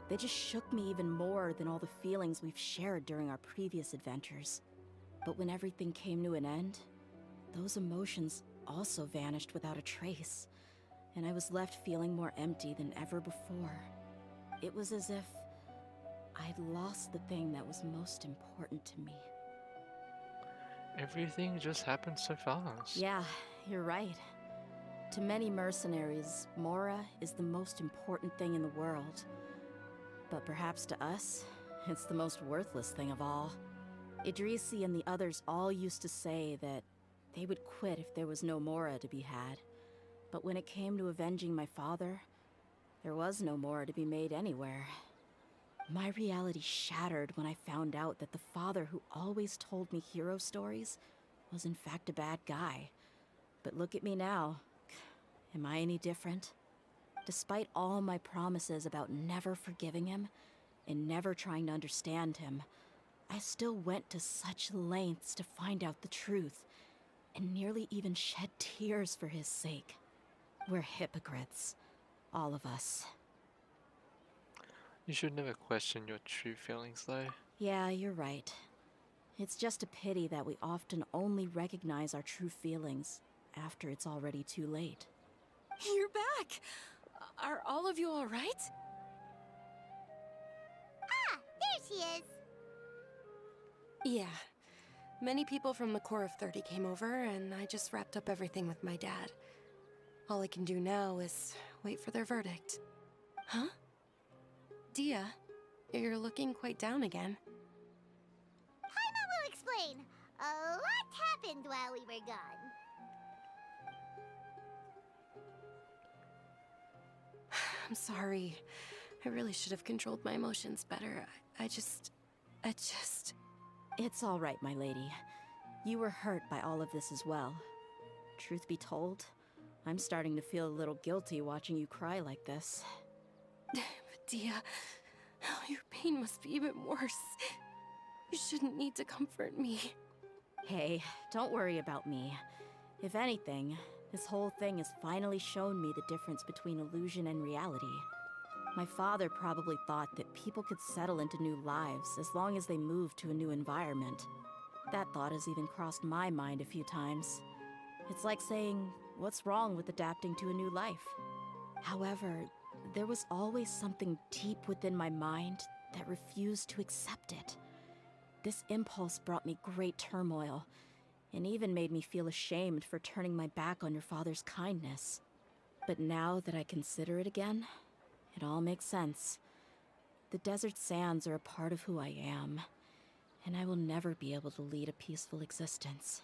C: They just shook me even more than all the feelings we've shared during our previous adventures. But when everything came to an end, those emotions also vanished without a trace, and I was left feeling more empty than ever before. It was as if I'd lost the thing that was most important to me.
A: Everything just happened so fast.
C: Yeah, you're right. To many mercenaries, Mora is the most important thing in the world. But perhaps to us, it's the most worthless thing of all. Idrisi and the others all used to say that they would quit if there was no Mora to be had. But when it came to avenging my father, there was no Mora to be made anywhere. My reality shattered when I found out that the father who always told me hero stories was in fact a bad guy. But look at me now. Am I any different? Despite all my promises about never forgiving him and never trying to understand him, I still went to such lengths to find out the truth, and nearly even shed tears for his sake. We're hypocrites, all of us.
A: You should never question your true feelings, though.
C: Yeah, you're right. It's just a pity that we often only recognize our true feelings after it's already too late.
D: You're back! Are all of you all right?
B: Ah, there she is.
D: Yeah. Many people from the Corps of 30 came over, and I just wrapped up everything with my dad. All I can do now is wait for their verdict. Huh? Dehya, you're looking quite down again.
B: Paimon will explain. A lot happened while we were gone.
D: I'm sorry. I really should have controlled my emotions better. I just...
C: It's all right, my lady. You were hurt by all of this as well. Truth be told, I'm starting to feel a little guilty watching you cry like this.
D: Dehya, your pain must be even worse. You shouldn't need to comfort me.
C: Hey, don't worry about me. If anything, this whole thing has finally shown me the difference between illusion and reality. My father probably thought that people could settle into new lives as long as they moved to a new environment. That thought has even crossed my mind a few times. It's like saying, what's wrong with adapting to a new life? However, there was always something deep within my mind that refused to accept it. This impulse brought me great turmoil, and even made me feel ashamed for turning my back on your father's kindness. But now that I consider it again, it all makes sense. The desert sands are a part of who I am, and I will never be able to lead a peaceful existence.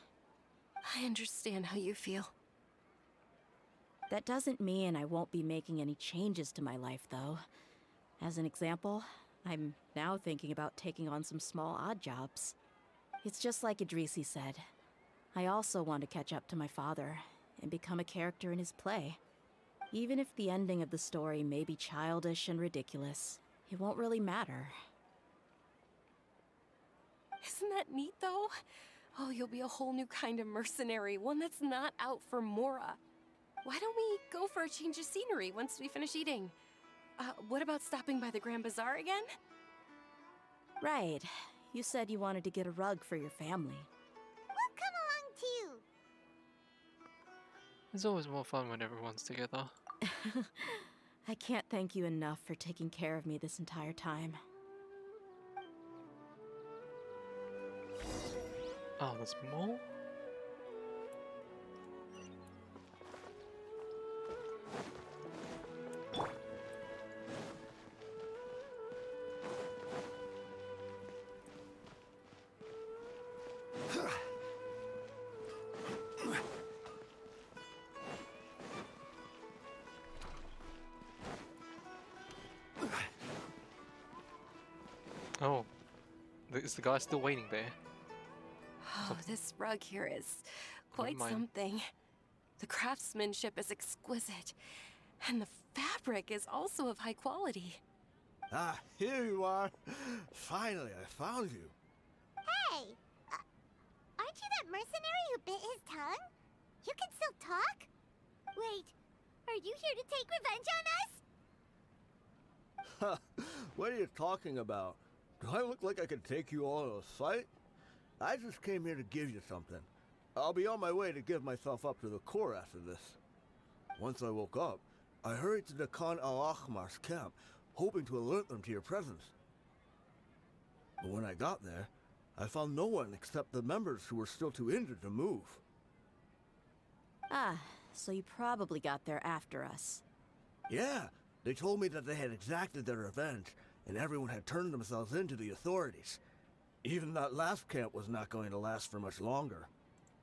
D: I understand how you feel.
C: That doesn't mean I won't be making any changes to my life, though. As an example, I'm now thinking about taking on some small odd jobs. It's just like Idrisi said. I also want to catch up to my father and become a character in his play. Even if the ending of the story may be childish and ridiculous, it won't really matter.
D: Isn't that neat, though? Oh, you'll be a whole new kind of mercenary, one that's not out for Mora. Why don't we go for a change of scenery once we finish eating? What about stopping by the Grand Bazaar again?
C: Right. You said you wanted to get a rug for your family.
B: We'll come along too.
A: It's always more fun when everyone's together.
C: I can't thank you enough for taking care of me this entire time.
A: Oh, there's more? Oh, is the guy still waiting there?
D: Oh, this rug here is quite
A: mine.
D: something. The craftsmanship is exquisite, and the fabric is also of high quality.
I: Ah, here you are. Finally, I found you.
B: Hey! Aren't you that mercenary who bit his tongue? You can still talk? Wait, are you here to take revenge on us?
I: What are you talking about? Do I look like I could take you all in a fight? I just came here to give you something. I'll be on my way to give myself up to the Corps after this. Once I woke up, I hurried to the Khan al-Ahmar's camp, hoping to alert them to your presence. But when I got there, I found no one except the members who were still too injured to move.
C: Ah, so you probably got there after us.
I: Yeah, they told me that they had exacted their revenge, and everyone had turned themselves in to the authorities. Even that last camp was not going to last for much longer.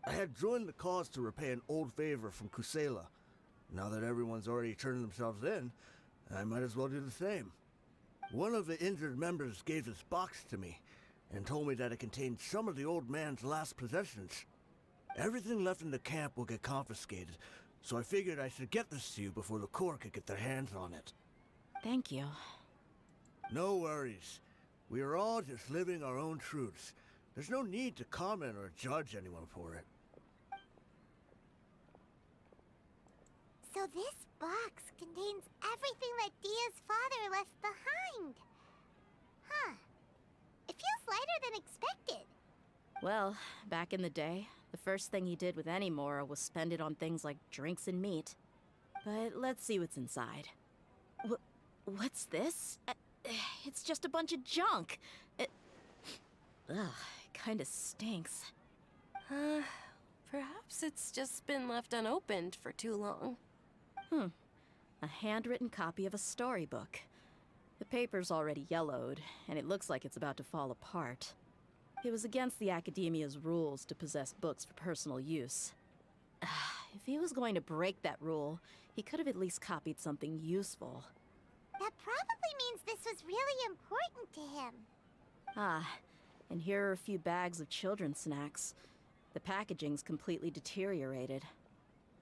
I: I had joined the cause to repay an old favor from Kusela. Now that everyone's already turned themselves in, I might as well do the same. One of the injured members gave this box to me, and told me that it contained some of the old man's last possessions. Everything left in the camp will get confiscated, so I figured I should get this to you before the Corps could get their hands on it.
C: Thank you.
I: No worries. We are all just living our own truths. There's no need to comment or judge anyone for it.
B: So this box contains everything that Dehya's father left behind. Huh. It feels lighter than expected.
C: Well, back in the day, the first thing he did with any Mora was spend it on things like drinks and meat. But let's see what's inside. What's this? It's just a bunch of junk. Ugh, it kinda stinks.
D: Perhaps it's just been left unopened for too long.
C: A handwritten copy of a storybook. The paper's already yellowed, and it looks like it's about to fall apart. It was against the Academia's rules to possess books for personal use. If he was going to break that rule, he could have at least copied something useful.
B: That probably means this was really important to him.
C: Ah, And here are a few bags of children's snacks. The packaging's completely deteriorated.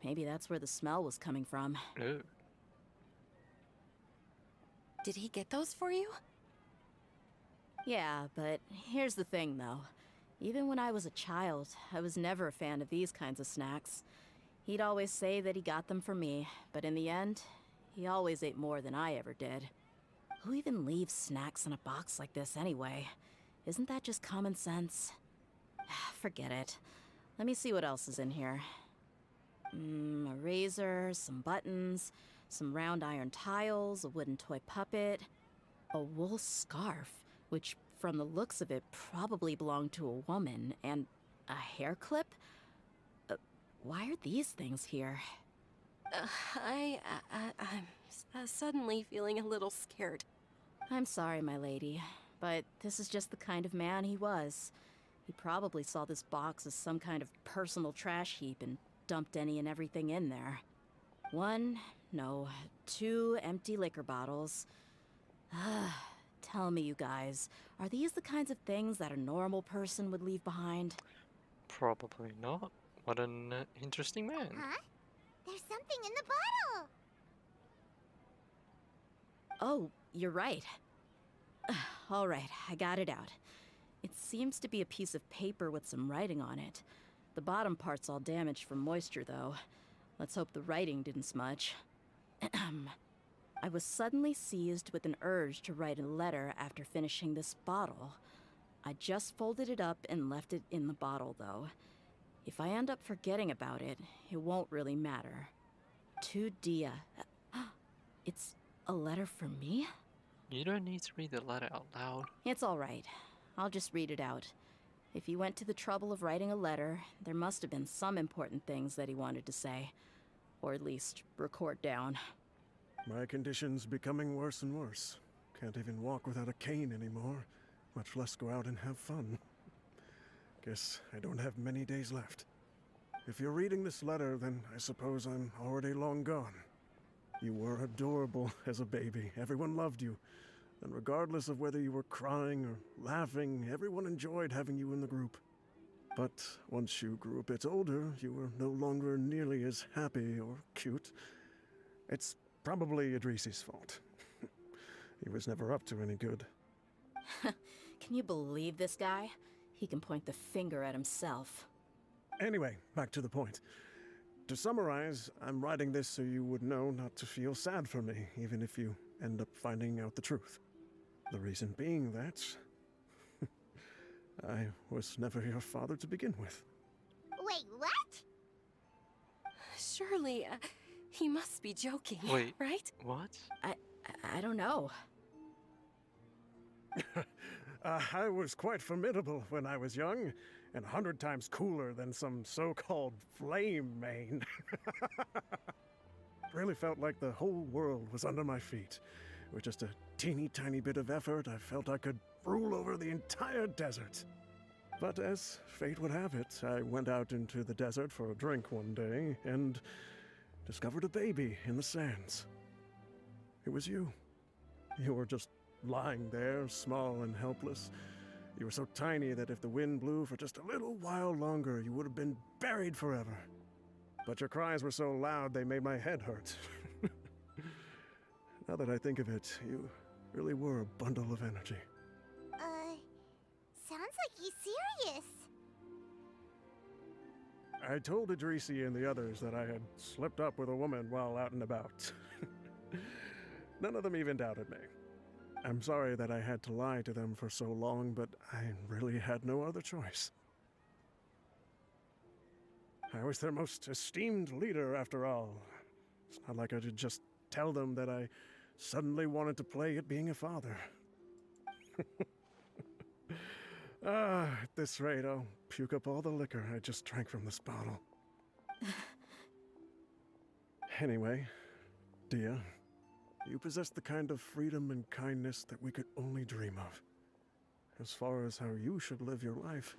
C: Maybe that's where the smell was coming from.
A: Oh.
D: Did he get those for you?
C: Yeah, but here's the thing, though. Even when I was a child, I was never a fan of these kinds of snacks. He'd always say that he got them for me, but in the end, he always ate more than I ever did. Who even leaves snacks in a box like this anyway? Isn't that just common sense? Forget it. Let me see what else is in here. A razor, some buttons, some round iron tiles, a wooden toy puppet, a wool scarf, which from the looks of it probably belonged to a woman, and a hair clip? Why are these things here?
D: I'm suddenly feeling a little scared.
C: I'm sorry, my lady, but this is just the kind of man he was. He probably saw this box as some kind of personal trash heap and dumped any and everything in there. 2 empty liquor bottles. Tell me, you guys, are these the kinds of things that a normal person would leave behind?
A: Probably not. What an interesting man.
B: Huh? There's something in the bottle!
C: Oh, you're right. All right, I got it out. It seems to be a piece of paper with some writing on it. The bottom part's all damaged from moisture, though. Let's hope the writing didn't smudge. I was suddenly seized with an urge to write a letter after finishing this bottle. I just folded it up and left it in the bottle, though. If I end up forgetting about it, it won't really matter. To Dehya. It's a letter for me?
A: You don't need to read the letter out loud.
C: It's all right. I'll just read it out. If he went to the trouble of writing a letter, there must have been some important things that he wanted to say. Or at least record down.
L: My condition's becoming worse and worse. Can't even walk without a cane anymore, much less go out and have fun. Guess I don't have many days left. If you're reading this letter, then I suppose I'm already long gone. You were adorable as a baby. Everyone loved you. And regardless of whether you were crying or laughing, everyone enjoyed having you in the group. But once you grew a bit older, you were no longer nearly as happy or cute. It's probably Idrisi's fault. He was never up to any good.
C: Can you believe this guy? He can point the finger at himself.
L: Anyway, back to the point. To summarize, I'm writing this so you would know not to feel sad for me, even if you end up finding out the truth. The reason being that I was never your father to begin with.
B: Wait, what?
D: Surely, he must be joking.
A: Wait,
D: right?
A: What?
C: I don't know.
L: I was quite formidable when I was young, and 100 times cooler than some so-called flame main. Really felt like the whole world was under my feet. With just a teeny tiny bit of effort, I felt I could rule over the entire desert. But as fate would have it, I went out into the desert for a drink one day and discovered a baby in the sands. It was you. You were just lying there, small and helpless. You were so tiny that if the wind blew for just a little while longer, you would have been buried forever. But your cries were so loud they made my head hurt. Now that I think of it, you really were a bundle of energy.
B: Sounds like he's serious.
L: I told Idrisi and the others that I had slipped up with a woman while out and about. None of them even doubted me. I'm sorry that I had to lie to them for so long, but I really had no other choice. I was their most esteemed leader, after all. It's not like I could just tell them that I suddenly wanted to play at being a father. At this rate, I'll puke up all the liquor I just drank from this bottle. Anyway, Dehya, you possess the kind of freedom and kindness that we could only dream of. As far as how you should live your life,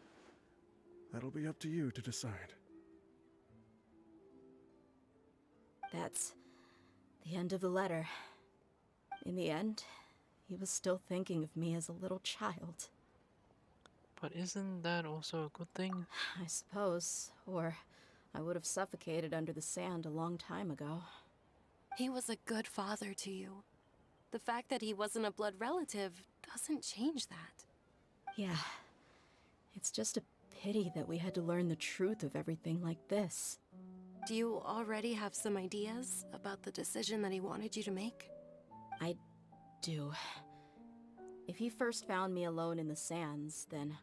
L: that'll be up to you to decide.
C: That's the end of the letter. In the end, he was still thinking of me as a little child.
A: But isn't that also a good thing?
C: I suppose. Or I would have suffocated under the sand a long time ago.
D: He was a good father to you. The fact that he wasn't a blood relative doesn't change that.
C: Yeah. It's just a pity that we had to learn the truth of everything like this.
D: Do you already have some ideas about the decision that he wanted you to make?
C: I do. If he first found me alone in the sands, then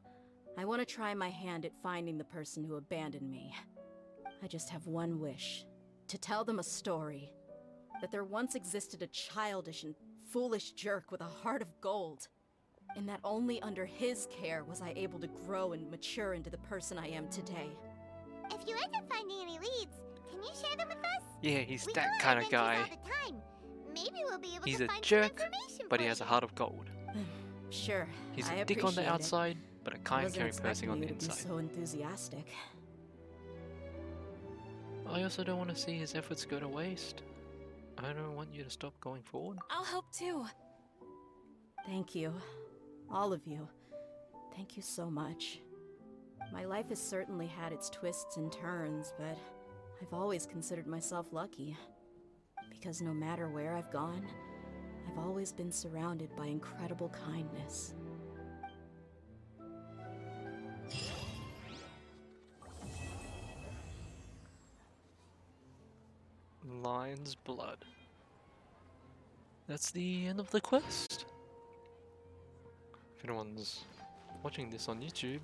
C: I want to try my hand at finding the person who abandoned me. I just have one wish. To tell them a story. That there once existed a childish and foolish jerk with a heart of gold. And that only under his care was I able to grow and mature into the person I am today.
B: If you end up finding any leads, can you share them with us?
A: Yeah, he's
B: We
A: that
B: go on
A: kind of
B: adventures
A: guy.
B: all the time. Maybe we'll be able
A: He's
B: to
A: a
B: find
A: jerk,
B: some information
A: but
B: for
A: he has a
B: you.
A: heart of gold.
C: Sure,
A: He's
C: I
A: a dick on the
C: appreciate it.
A: outside, but a
C: I
A: kind,
C: wasn't
A: caring person
C: expecting
A: on
C: you
A: the
C: to be
A: inside.
C: so enthusiastic.
A: I also don't want to see his efforts go to waste. I don't want you to stop going forward.
D: I'll help too.
C: Thank you. All of you. Thank you so much. My life has certainly had its twists and turns, but I've always considered myself lucky. Because no matter where I've gone, I've always been surrounded by incredible kindness.
A: Lionsblood. That's the end of the quest. If anyone's watching this on YouTube,